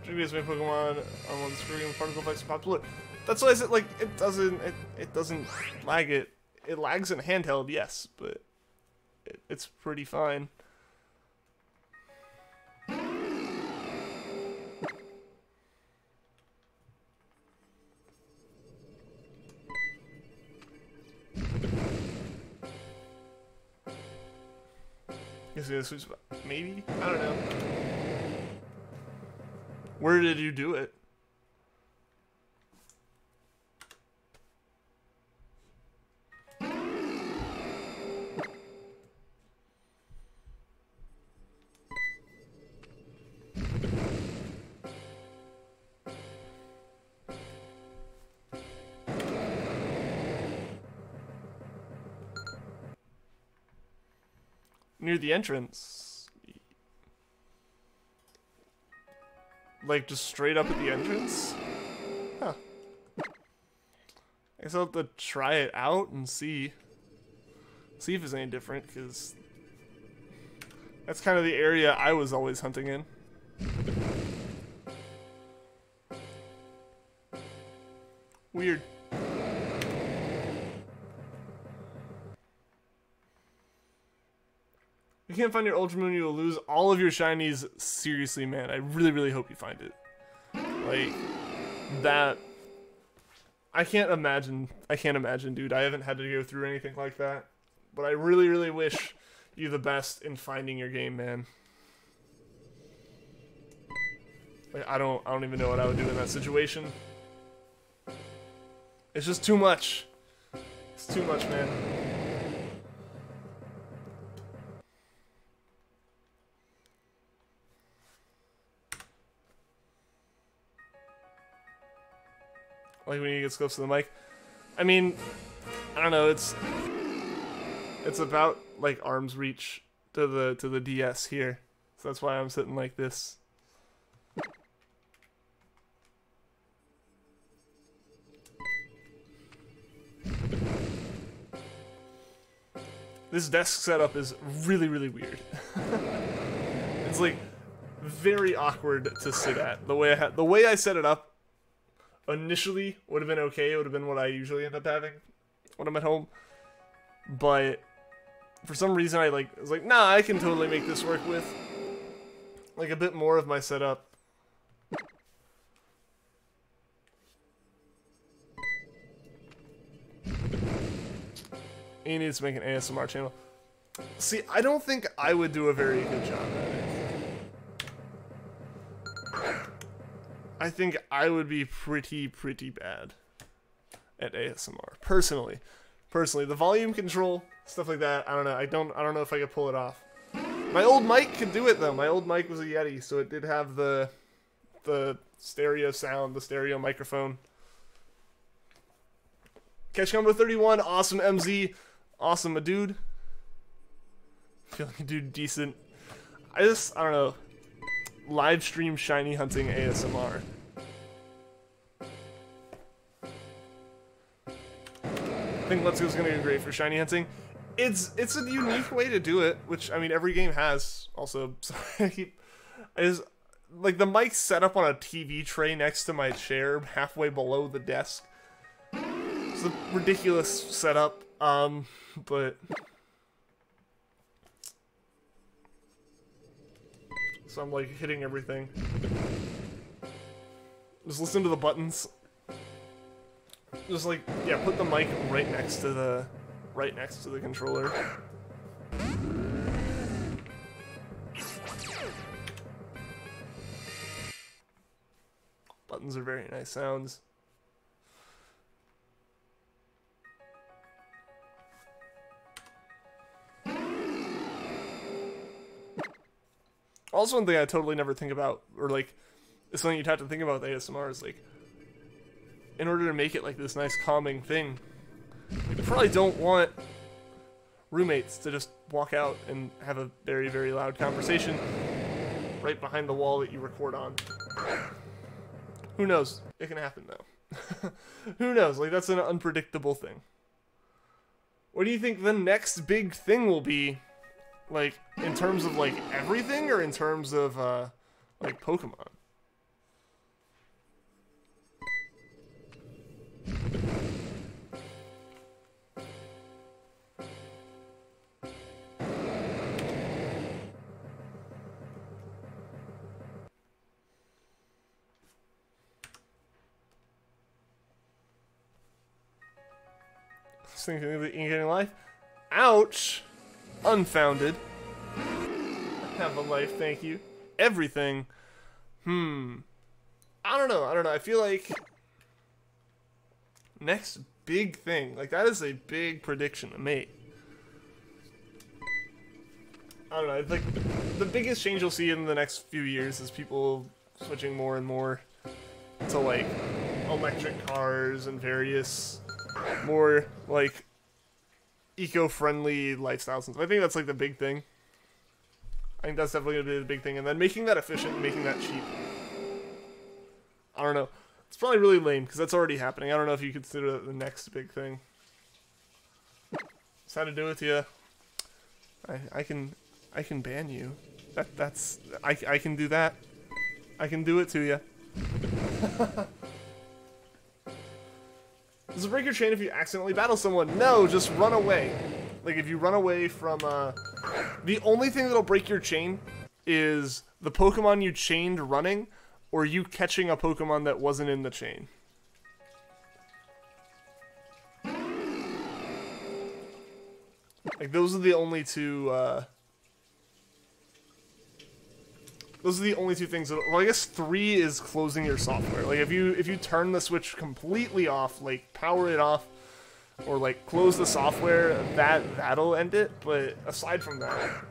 Previous main Pokemon on one screen, particle effects popular. That's why I said, like, it doesn't lag it. It lags in handheld, yes, but it's pretty fine. Guess the sweet spot. Maybe? I don't know. Where did you do it? Near the entrance. Like, just straight up at the entrance? Huh. I guess I'll have to try it out and see. See if it's any different, because that's kind of the area I was always hunting in. Weird. If you can't find your Ultra Moon, you will lose all of your shinies. Seriously, man, I really, really hope you find it. Like, that... I can't imagine, dude. I haven't had to go through anything like that. But I really, really wish you the best in finding your game, man. Like, I don't even know what I would do in that situation. It's just too much. It's too much, man. Like when you get close to the mic. I mean, I don't know, it's about like arm's reach to the DS here. So that's why I'm sitting like this. This desk setup is really, really weird. It's like very awkward to sit at. The way I set it up initially would have been okay. It would have been what I usually end up having when I'm at home. But for some reason I was like, nah, I can totally make this work with like a bit more of my setup. You need to make an ASMR channel. See, I don't think I would do a very good job at it. I think I would be pretty bad at ASMR. Personally, the volume control, stuff like that, I don't know. I don't know if I could pull it off. My old mic could do it though. My old mic was a Yeti, so it did have the stereo sound, the stereo microphone. Catch Combo 31, awesome MZ, awesome a dude. Feeling a dude decent. I don't know. Live stream shiny hunting ASMR. I think Let's Go's gonna be great for shiny hunting. It's a unique way to do it, which I mean every game has. Also, sorry, like the mic's set up on a TV tray next to my chair, halfway below the desk. It's a ridiculous setup, but. So I'm like hitting everything. Just listen to the buttons. Just like, yeah, put the mic right next to the controller. Buttons are very nice sounds. Also, one thing I totally never think about, or like, it's something you'd have to think about with ASMR is like, in order to make it like this nice calming thing, you probably don't want roommates to just walk out and have a very, very loud conversation right behind the wall that you record on. Who knows? It can happen though. Who knows? Like, that's an unpredictable thing. What do you think the next big thing will be? Like, in terms of, like, everything, or in terms of, like, Pokemon? Thinking of the getting life? Ouch! Unfounded. Have a life, thank you. Everything. I don't know. I feel like next big thing. Like, that is a big prediction to make. I don't know. I think the biggest change you'll see in the next few years is people switching more and more to, like, electric cars and various more, like, eco-friendly lifestyles. I think that's, like, the big thing. I think that's definitely going to be the big thing. And then making that efficient and making that cheap. I don't know. It's probably really lame, because that's already happening. I don't know if you consider that the next big thing. Just had to do it to you. I can ban you. I can do that. I can do it to you. Does it break your chain if you accidentally battle someone? No, just run away. Like, if you run away from, the only thing that'll break your chain is the Pokemon you chained running, or you catching a Pokemon that wasn't in the chain. Like, those are the only two, those are the only two things that, well, I guess 3 is closing your software. Like, if you turn the Switch completely off, like, power it off, or, like, close the software, that'll end it. But aside from that...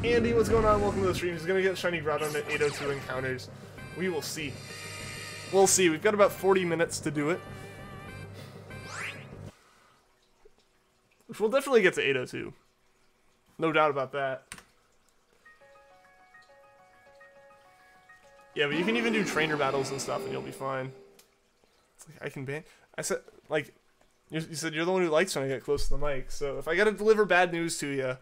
Andy, what's going on? Welcome to the stream. He's gonna get Shiny Groudon at 802 encounters. We will see. We'll see. We've got about 40 minutes to do it. Which we'll definitely get to 802. No doubt about that. Yeah, but you can even do trainer battles and stuff and you'll be fine. It's like, I can ban... I said, like... You said you're the one who likes when I get close to the mic, so if I gotta deliver bad news to you,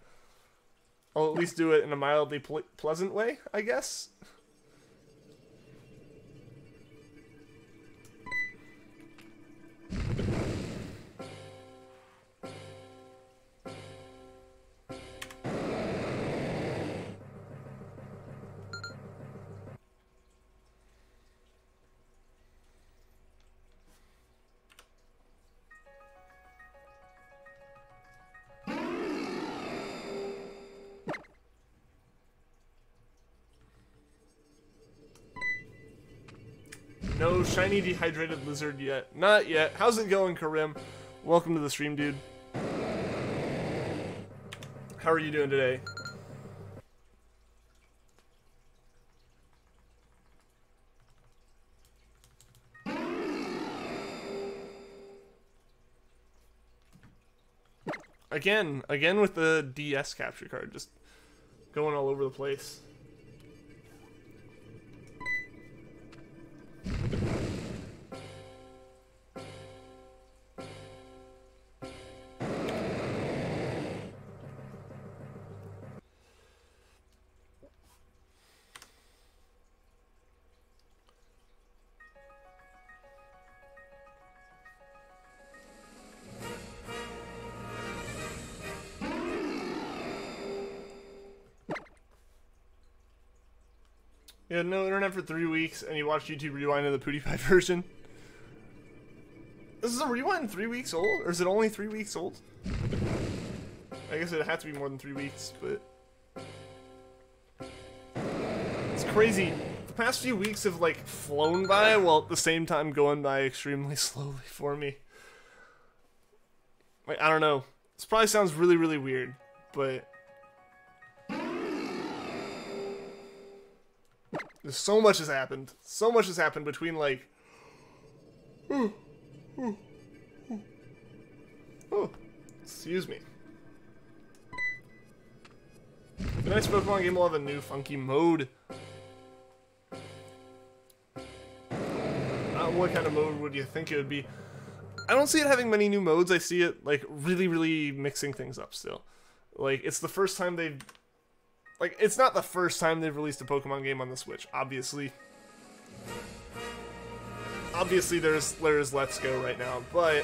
I'll at least do it in a mildly pleasant way, I guess. No shiny dehydrated lizard yet. Not yet. How's it going, Karim? Welcome to the stream, dude. How are you doing today? Again with the DS capture card, just going all over the place. You had no internet for 3 weeks, and you watched YouTube Rewind of the PewDiePie version. This is a Rewind 3 weeks old? Or is it only 3 weeks old? I guess it had to be more than 3 weeks, but... It's crazy. The past few weeks have, like, flown by, while at the same time going by extremely slowly for me. Like, I don't know. This probably sounds really, really weird, but... There's so much has happened. So much has happened between, like... Oh, excuse me. The next Pokemon game will have a new funky mode. What kind of mode would you think it would be? I don't see it having many new modes. I see it, like, really, really mixing things up still. Like, it's the first time they've... Like, it's not the first time they've released a Pokemon game on the Switch, obviously. Obviously, there's Let's Go right now, but...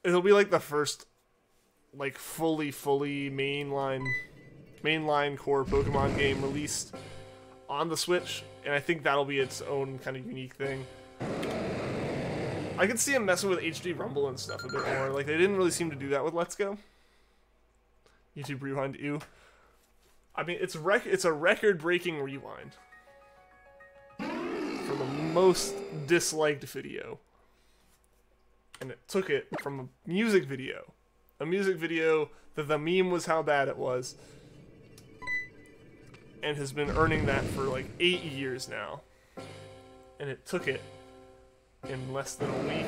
It'll be, like, the first, like, fully mainline core Pokemon game released on the Switch, and I think that'll be its own kind of unique thing. I could see them messing with HD Rumble and stuff a bit more. Like, they didn't really seem to do that with Let's Go. YouTube Rewind, ew. I mean, it's a record-breaking rewind for the most disliked video. And it took it from a music video that the meme was how bad it was, and has been earning that for like 8 years now. And it took it in less than a week.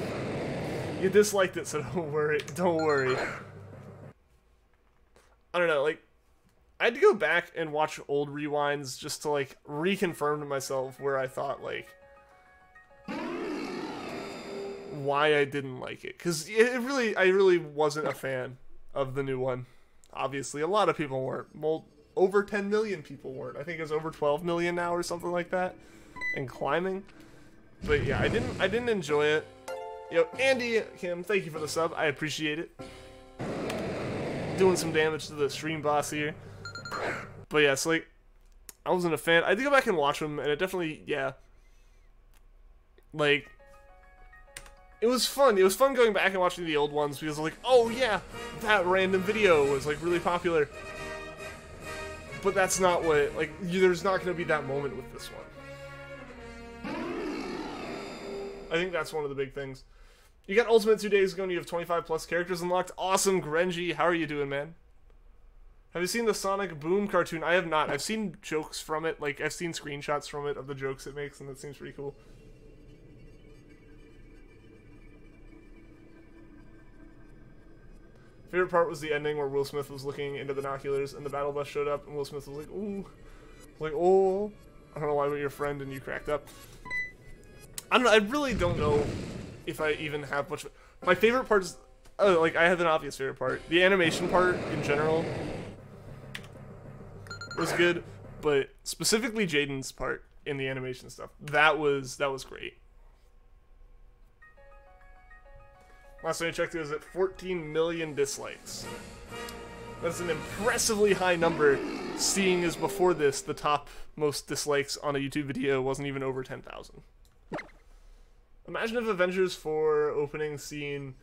You disliked it, so don't worry. I don't know, like, I had to go back and watch old rewinds just to, like, reconfirm to myself where I thought, like, why I didn't like it. Because I really wasn't a fan of the new one. Obviously, a lot of people weren't. Over 10 million people weren't. I think it was over 12 million now or something like that. And climbing. But yeah, I didn't enjoy it. Yo, Andy Kim, thank you for the sub. I appreciate it. Doing some damage to the stream boss here. But yeah, it's like, I wasn't a fan. I had to go back and watch them, and it definitely, yeah. Like, it was fun. It was fun going back and watching the old ones, because I'm like, oh yeah, that random video was, like, really popular. But that's not what, like, there's not going to be that moment with this one. I think that's one of the big things. You got Ultimate 2 days ago and you have 25 plus characters unlocked. Awesome, Grenji. How are you doing, man? Have you seen the Sonic Boom cartoon? I have not. I've seen jokes from it. Like, I've seen screenshots from it of the jokes it makes, and that seems pretty cool. Favorite part was the ending where Will Smith was looking into binoculars and the battle bus showed up and Will Smith was like, ooh. Like, oh. I don't know why, but your friend and you cracked up. I don't know. I really don't know if I even have much. My favorite part is, oh, like, I have an obvious favorite part. The animation part in general was good, but specifically Jaden's part in the animation stuff, that was great. Last time I checked, it was at 14 million dislikes. That's an impressively high number, seeing as before this, the top most dislikes on a YouTube video wasn't even over 10,000. Imagine if Avengers 4 opening scene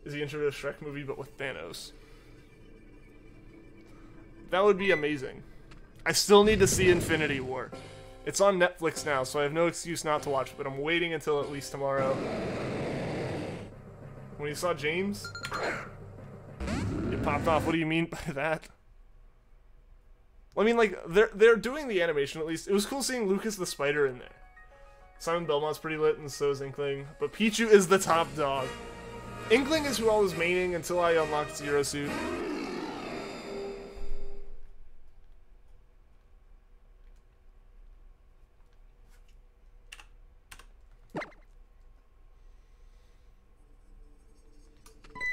is the intro to a Shrek movie, but with Thanos. That would be amazing. I still need to see Infinity War. It's on Netflix now, so I have no excuse not to watch it, but I'm waiting until at least tomorrow. When you saw James, it popped off. What do you mean by that? I mean, like, they're doing the animation, at least. It was cool seeing Lucas the Spider in there. Simon Belmont's pretty lit, and so is Inkling. But Pichu is the top dog. Inkling is who I was maining until I unlocked Zero Suit.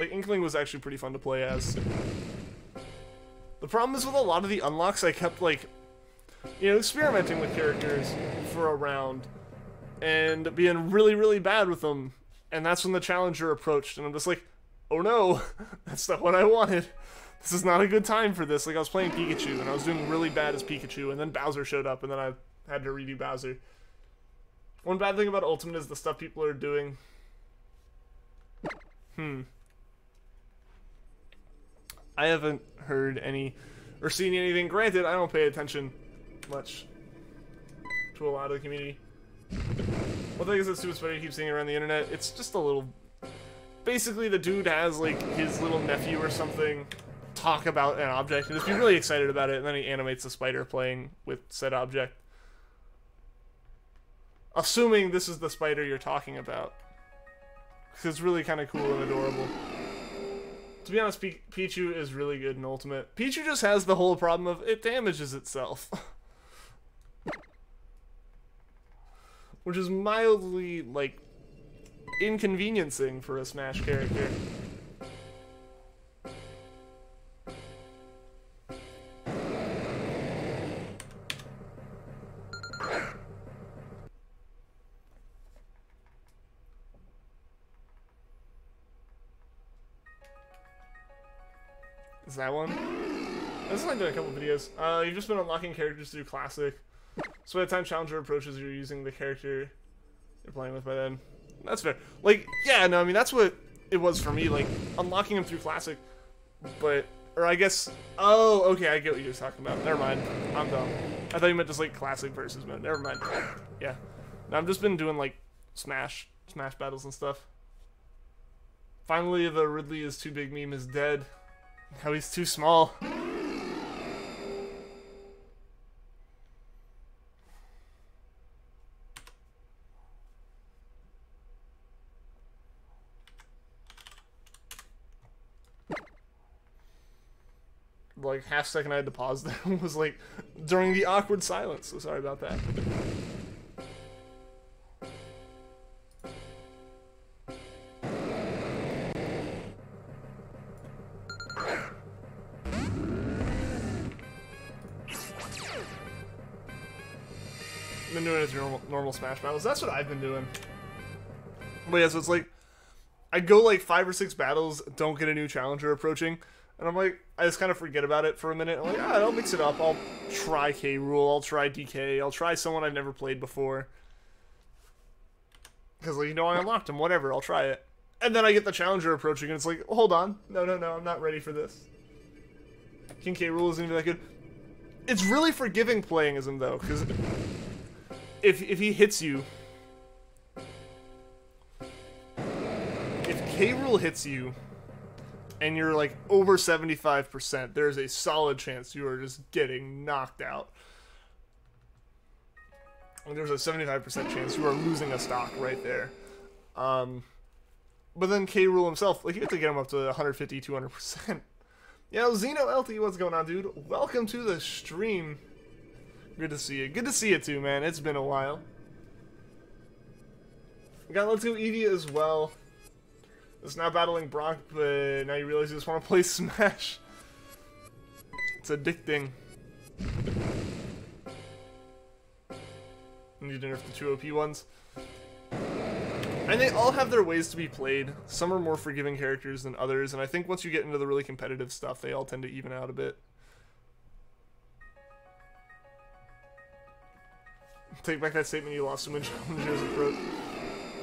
Like, Inkling was actually pretty fun to play as. The problem is with a lot of the unlocks, I kept, like, you know, experimenting with characters for a round and being really, really bad with them. And that's when the challenger approached, and I'm just like, oh no, that's not what I wanted. this is not a good time for this. Like, I was playing Pikachu, and I was doing really bad as Pikachu, and then Bowser showed up, and then I had to redo Bowser. One bad thing about Ultimate is the stuff people are doing. I haven't heard any or seen anything. Granted, I don't pay attention much to a lot of the community. One thing is that Super Spider you keep seeing around the internet, it's just a little... Basically, the dude has, like, his little nephew or something talk about an object, and just be really excited about it, and then he animates the spider playing with said object. Assuming this is the spider you're talking about. Because it's really kind of cool and adorable. To be honest, Pichu is really good in Ultimate. Pichu just has the whole problem of it damages itself. Which is mildly, like, inconveniencing for a Smash character. Is that one? This is like doing a couple videos. You've just been unlocking characters through Classic. So by the time Challenger approaches, you're using the character you're playing with by then. That's fair. Like, yeah, no, I mean, that's what it was for me, like, unlocking them through Classic. But, or I guess, oh, okay, I get what you were talking about. Never mind. I'm dumb. I thought you meant just, like, Classic versus mode. Never mind. Yeah. No, I've just been doing, like, Smash battles and stuff. Finally, the Ridley is too big meme is dead. How he's too small. Like, half second I had to pause there was like during the awkward silence, so sorry about that. Been doing it as normal Smash battles. That's what I've been doing. But yeah, so it's like I go like 5 or 6 battles, don't get a new challenger approaching, and I'm like, I just kind of forget about it for a minute. I'm like, I'll mix it up. I'll try K. Rool. I'll try DK. I'll try someone I've never played before. Because, like, you know, I unlocked him. Whatever. I'll try it. And then I get the challenger approaching, and it's like, hold on. No. I'm not ready for this. King K. Rool isn't even that good. It's really forgiving playing as him, though, because if he hits you... If K. Rool hits you... and you're like over 75%, there's a solid chance you are just getting knocked out. And there's a 75% chance you are losing a stock right there. But then K. Rool himself, like, you have to get him up to 150, 200%. Yo, Xeno LT, what's going on, dude? Welcome to the stream. Good to see you. Good to see you too, man. It's been a while. We got Let's Go Eevee as well. It's now battling Brock, but now you realize you just want to play Smash. It's addicting. You need to nerf the 2 OP ones. And they all have their ways to be played. Some are more forgiving characters than others, and I think once you get into the really competitive stuff, they all tend to even out a bit. Take back that statement, you lost him when Challenger's approach.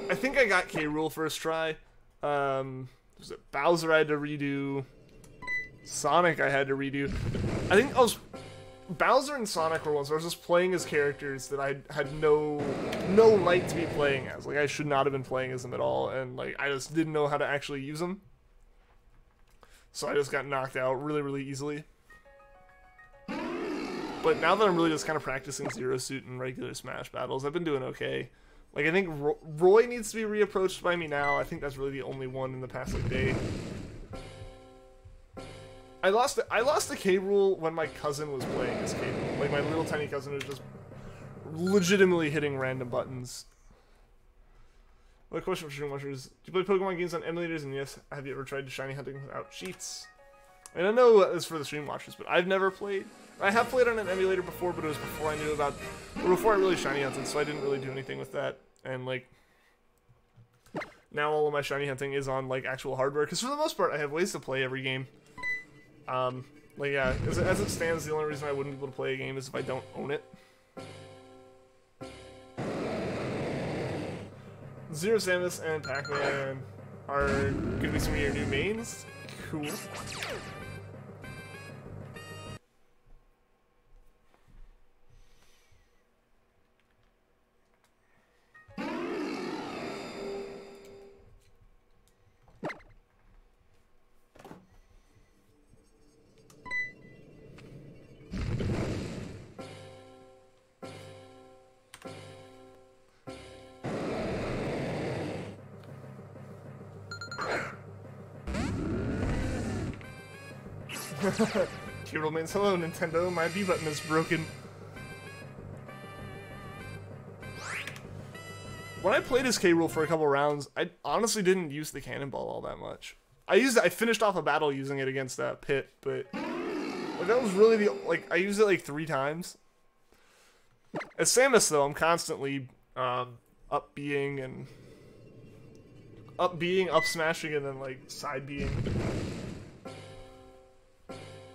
I think I got K. Rool first try. Was it Bowser I had to redo? Sonic I had to redo. I think Bowser and Sonic were ones where I was just playing as characters that I had no right to be playing as. Like, I should not have been playing as them at all, and like I just didn't know how to actually use them. So I just got knocked out really, really easily. But now that I'm really just kind of practicing Zero Suit and regular Smash battles, I've been doing okay. Like, I think Roy needs to be reapproached by me now. I think that's really the only one in the past, like, day. I lost the K. Rool when my cousin was playing as K. Rool. Like, my little tiny cousin was just legitimately hitting random buttons. What question for Stream Watchers? Do you play Pokemon games on emulators? And yes, have you ever tried shiny hunting without cheats? I don't know this for the Stream Watchers, but I've never played. I have played on an emulator before, but it was before I knew about, or before I really shiny hunted, so I didn't really do anything with that. And like, now all of my shiny hunting is on like actual hardware, because for the most part, I have ways to play every game. Like, yeah, as it stands, the only reason I wouldn't be able to play a game is if I don't own it. Zero Samus and Pac-Man are gonna be some of your new mains. Cool. K-Rool means hello, Nintendo. My B button is broken. When I played as K-Rool for a couple rounds, I honestly didn't use the cannonball all that much. I finished off a battle using it against Pit, but like, that was really the I used it like 3 times. As Samus though, I'm constantly up being, up smashing, and then like side being.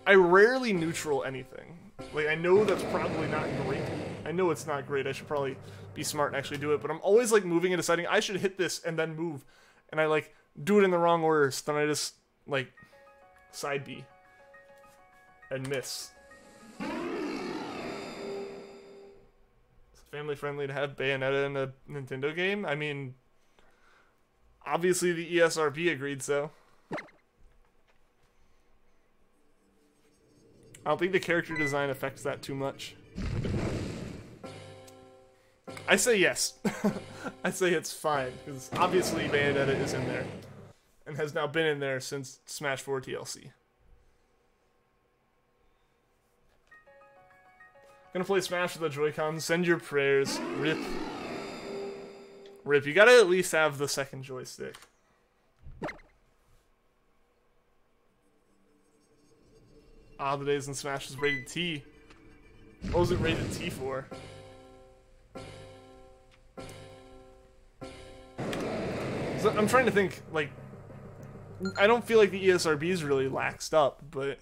I rarely neutral anything. Like, I know that's probably not great. I know it's not great. I should probably be smart and actually do it. But I'm always, like, moving and deciding I should hit this and then move. And I, like, do it in the wrong order. So then I just, like, side B. And miss. It's family friendly to have Bayonetta in a Nintendo game? I mean, obviously the ESRB agreed so. I don't think the character design affects that too much. I say yes. I say it's fine, because obviously Bayonetta is in there. And has now been in there since Smash 4 TLC. Gonna play Smash with the Joy-Con. Send your prayers. Rip. Rip. You gotta at least have the second joystick. Ah, the days when Smash was rated T. What was it rated T for? So I'm trying to think, like, I don't feel like the ESRB is really laxed up, but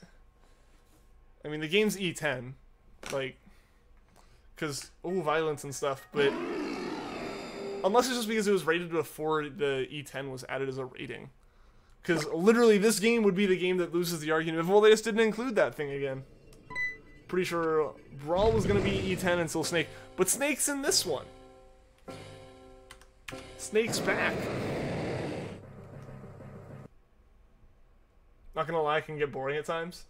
I mean, the game's E10, like, because, oh, violence and stuff, but unless it's just because it was rated before the E10 was added as a rating. Because literally, this game would be the game that loses the argument of, well, they just didn't include that thing again. Pretty sure Brawl was going to be E10 until Snake. But Snake's in this one. Snake's back. Not gonna lie, it can get boring at times.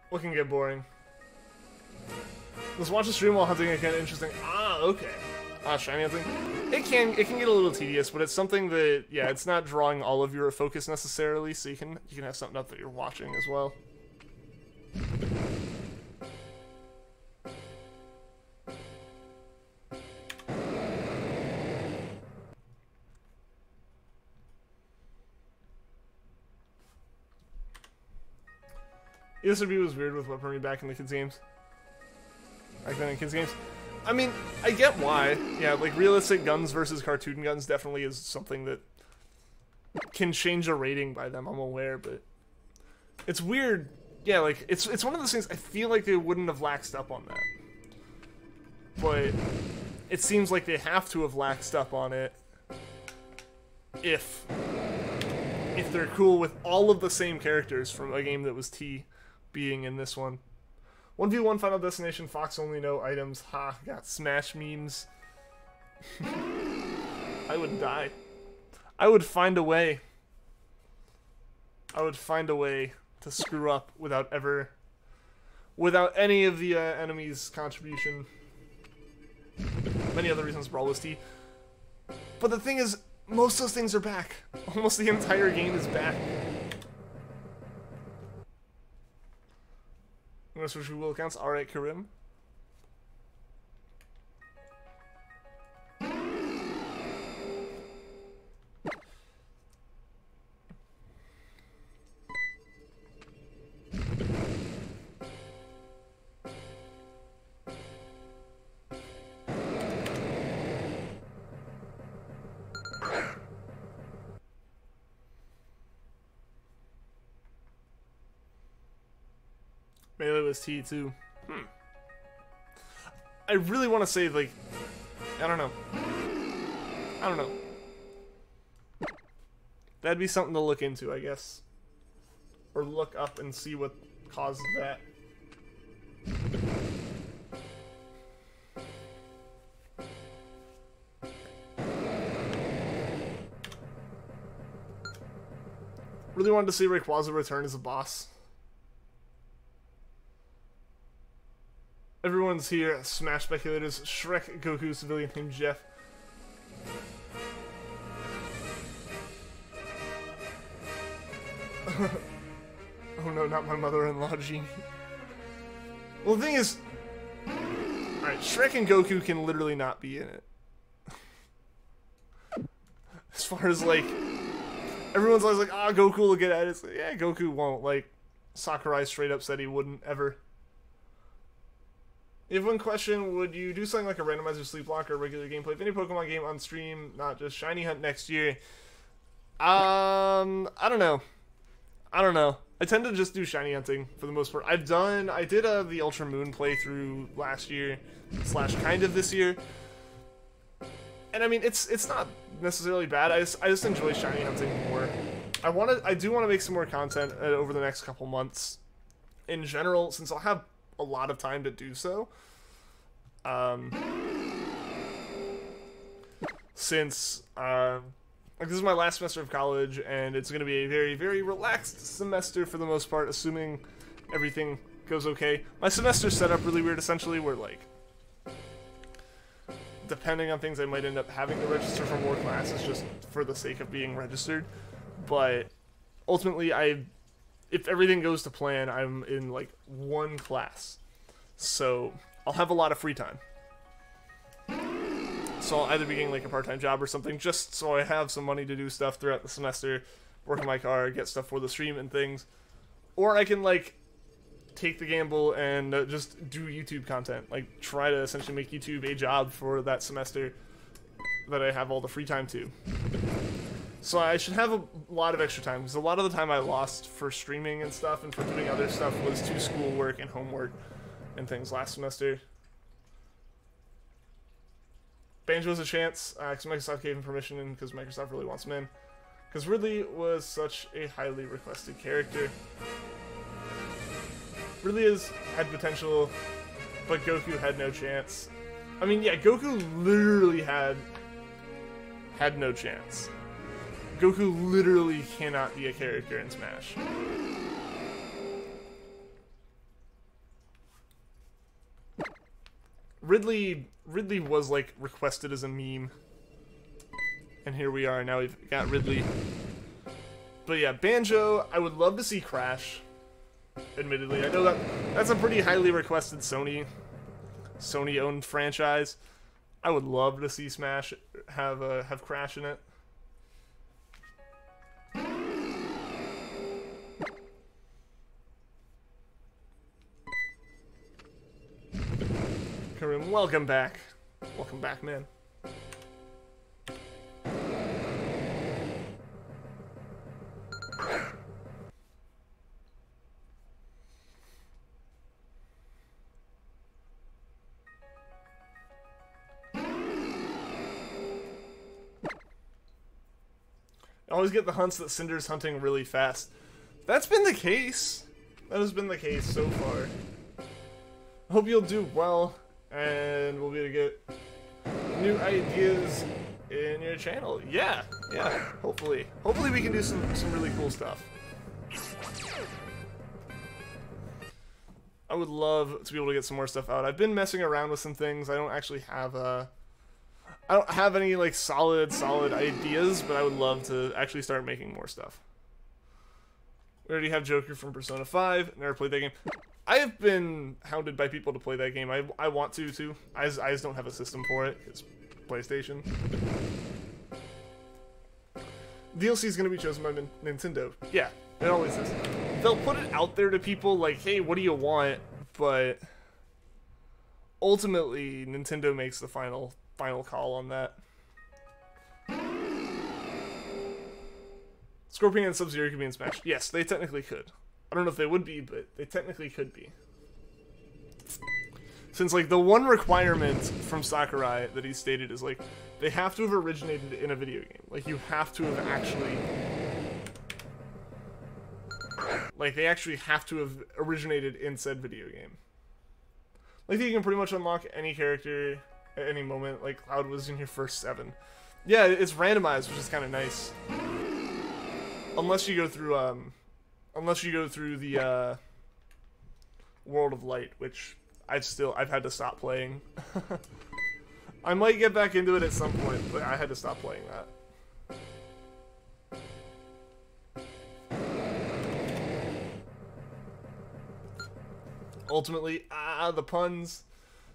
What can get boring? Let's watch the stream while hunting again. Interesting. Ah, okay. Shiny hunting. It can get a little tedious, but it's something that, yeah, it's not drawing all of your focus necessarily, so you can have something up that you're watching as well. ESRB was weird with weaponry back in the kids' games. Back then in kids' games. I mean, I get why. Yeah, like, realistic guns versus cartoon guns definitely is something that can change a rating by them, I'm aware, but it's weird. Yeah, like, it's one of those things, I feel like they wouldn't have laxed up on that. But it seems like they have to have laxed up on it if they're cool with all of the same characters from a game that was T being in this one. 1v1 Final Destination, Fox only no items. Ha, got Smash memes. I would die. I would find a way. I would find a way to screw up without any of the enemies' contribution. Many other reasons Brawl was T. But the thing is, most of those things are back. Almost the entire game is back. I'm gonna switch to Google accounts. Alright, Karim. OST too. I really want to say, like, I don't know. I don't know. That'd be something to look into, I guess. Or look up and see what caused that. Really wanted to see Rayquaza return as a boss. Everyone's here. Smash speculators. Shrek, Goku, civilian named Jeff. Oh no, not my mother-in-law, Jeannie. Well, the thing is... Alright, Shrek and Goku can literally not be in it. As far as, like... Everyone's always like, ah, Goku will get at it. It's like, yeah, Goku won't. Like, Sakurai straight up said he wouldn't, ever. You have one question, would you do something like a randomizer sleep block or regular gameplay of any Pokemon game on stream, not just Shiny Hunt next year? I don't know. I don't know. I tend to just do shiny hunting for the most part. I did the Ultra Moon playthrough last year, / kind of this year. And I mean, it's not necessarily bad. I just enjoy shiny hunting more. I do want to make some more content over the next couple months in general, since I'll have a lot of time to do so. Since like, this is my last semester of college, and it's going to be a very, very relaxed semester for the most part, assuming everything goes okay. My semester's set up really weird, essentially, where, like, depending on things, I might end up having to register for more classes just for the sake of being registered. But ultimately, if everything goes to plan, I'm in, like, one class. So I'll have a lot of free time. So I'll either be getting, like, a part-time job or something, just so I have some money to do stuff throughout the semester, work on my car, get stuff for the stream and things. Or I can, like, take the gamble and just do YouTube content. Like, try to essentially make YouTube a job for that semester that I have all the free time to. So I should have a lot of extra time, because a lot of the time I lost for streaming and stuff and for doing other stuff was to schoolwork and homework and things last semester. Banjo's a chance, because Microsoft gave him permission and because Microsoft really wants him in. Because Ridley was such a highly requested character. Ridley had potential, but Goku had no chance. I mean, yeah, Goku literally had no chance. Goku literally cannot be a character in Smash. Ridley was, like, requested as a meme. And here we are, now we've got Ridley. But yeah, Banjo, I would love to see Crash. Admittedly, I know that's a pretty highly requested Sony-owned franchise. I would love to see Smash have Crash in it. Karim, welcome back. Welcome back, man. I always get the hunts that Cinder's hunting really fast. That's been the case. That has been the case so far. I hope you'll do well, and we'll be able to get new ideas in your channel. Yeah, hopefully. Hopefully we can do some really cool stuff. I would love to be able to get some more stuff out. I've been messing around with some things. I don't actually have I don't have any, like, solid ideas, but I would love to actually start making more stuff. We already have Joker from Persona 5. Never played that game. I have been hounded by people to play that game. I want to, too. I just don't have a system for it. It's PlayStation. DLC is going to be chosen by Nintendo. Yeah, it always is. They'll put it out there to people like, hey, what do you want? But ultimately, Nintendo makes the final call on that. Scorpion and Sub-Zero could be in Smash. Yes, they technically could. I don't know if they would be, but they technically could be. Since, like, the one requirement from Sakurai that he stated is, like, they have to have originated in a video game. Like, you have to have actually... Like, they actually have to have originated in said video game. Like, you can pretty much unlock any character at any moment. Like, Cloud was in your first 7. Yeah, it's randomized, which is kind of nice. Unless you go through, the, World of Light, which I've had to stop playing. I might get back into it at some point, but I had to stop playing that. Ultimately, the puns.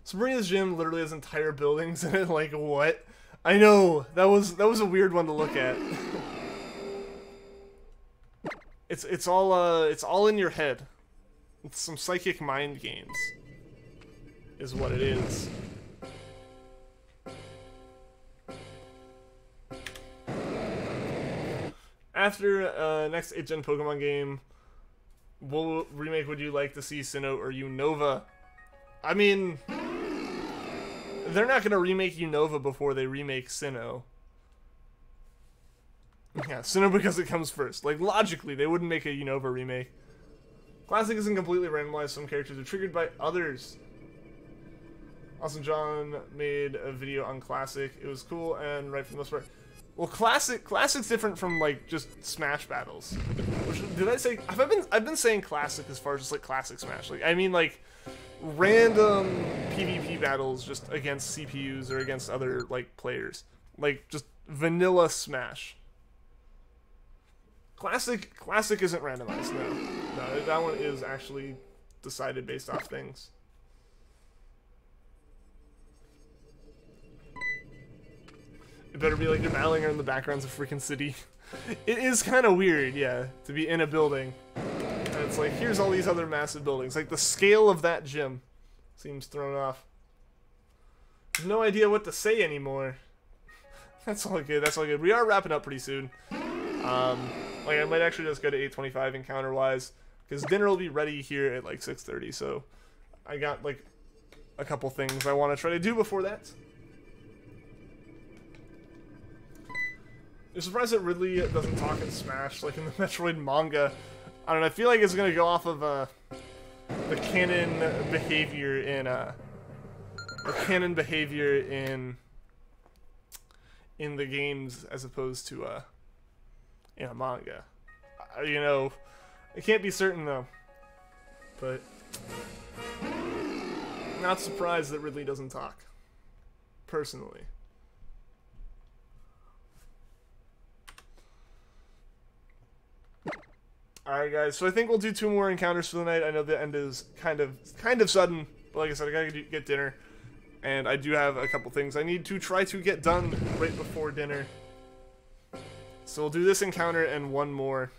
Sabrina's gym literally has entire buildings in it. Like, what? I know, that was a weird one to look at. It's all in your head. It's some psychic mind games, is what it is. After next 8th-gen Pokemon game, what remake would you like to see, Sinnoh or Unova? I mean, they're not gonna remake Unova before they remake Sinnoh. Yeah, Sinnoh because it comes first. Like, logically, they wouldn't make a Unova remake. Classic isn't completely randomized. Some characters are triggered by others. Awesome John made a video on Classic. It was cool and right from the start. Well, Classic's different from, like, just Smash battles. Which, did I say? I've been saying Classic as far as just, like, Classic Smash. Like, I mean, like, random PvP battles just against CPUs or against other, like, players. Like, just vanilla Smash. Classic isn't randomized, no, that one is actually decided based off things. It better be like you're battling her in the backgrounds of freaking city. It is kind of weird, yeah, to be in a building. And it's like, here's all these other massive buildings. Like, the scale of that gym seems thrown off. I have no idea what to say anymore. That's all good, that's all good. We are wrapping up pretty soon. Like, I might actually just go to 8:25 encounter-wise, because dinner will be ready here at, like, 6:30, so I got, like, a couple things I want to try to do before that. You're surprised that Ridley doesn't talk in Smash, like in the Metroid manga. I don't know, I feel like it's going to go off of, the canon behavior in the games as opposed to, in a manga. You know, I can't be certain though, but not surprised that Ridley doesn't talk, personally. Alright guys, so I think we'll do 2 more encounters for the night. I know the end is kind of sudden, but like I said, I gotta get dinner, and I do have a couple things I need to try to get done right before dinner. So we'll do this encounter and one more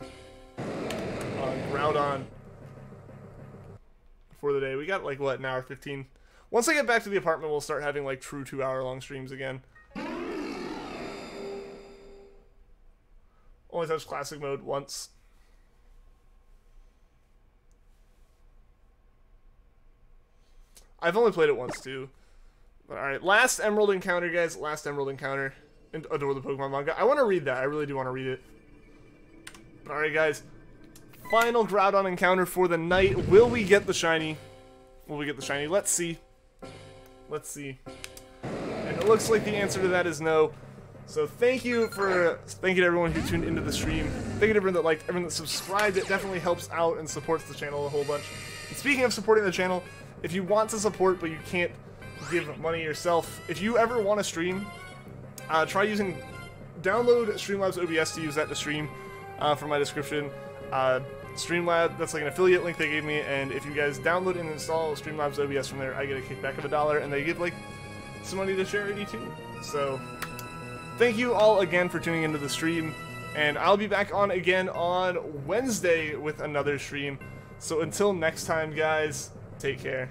on Groudon for the day. We got like, what, an hour 15? Once I get back to the apartment, we'll start having like true 2-hour-long streams again. Only touched classic mode once. I've only played it once too. Alright, last Emerald encounter, guys. Last Emerald encounter. Adore the Pokemon manga. I want to read that. I really do want to read it. Alright, guys. Final Groudon encounter for the night. Will we get the shiny? Will we get the shiny? Let's see. Let's see. And it looks like the answer to that is no. So thank you to everyone who tuned into the stream. Thank you to everyone that liked, everyone that subscribed. It definitely helps out and supports the channel a whole bunch. And speaking of supporting the channel, if you want to support but you can't give money yourself, if you ever want to stream, try download Streamlabs OBS to use that to stream from my description. Streamlab, that's like an affiliate link they gave me, and if you guys download and install Streamlabs OBS from there, I get a kickback of $1, and they give like some money to charity too. So thank you all again for tuning into the stream, and I'll be back on again on Wednesday with another stream. So until next time, guys, take care.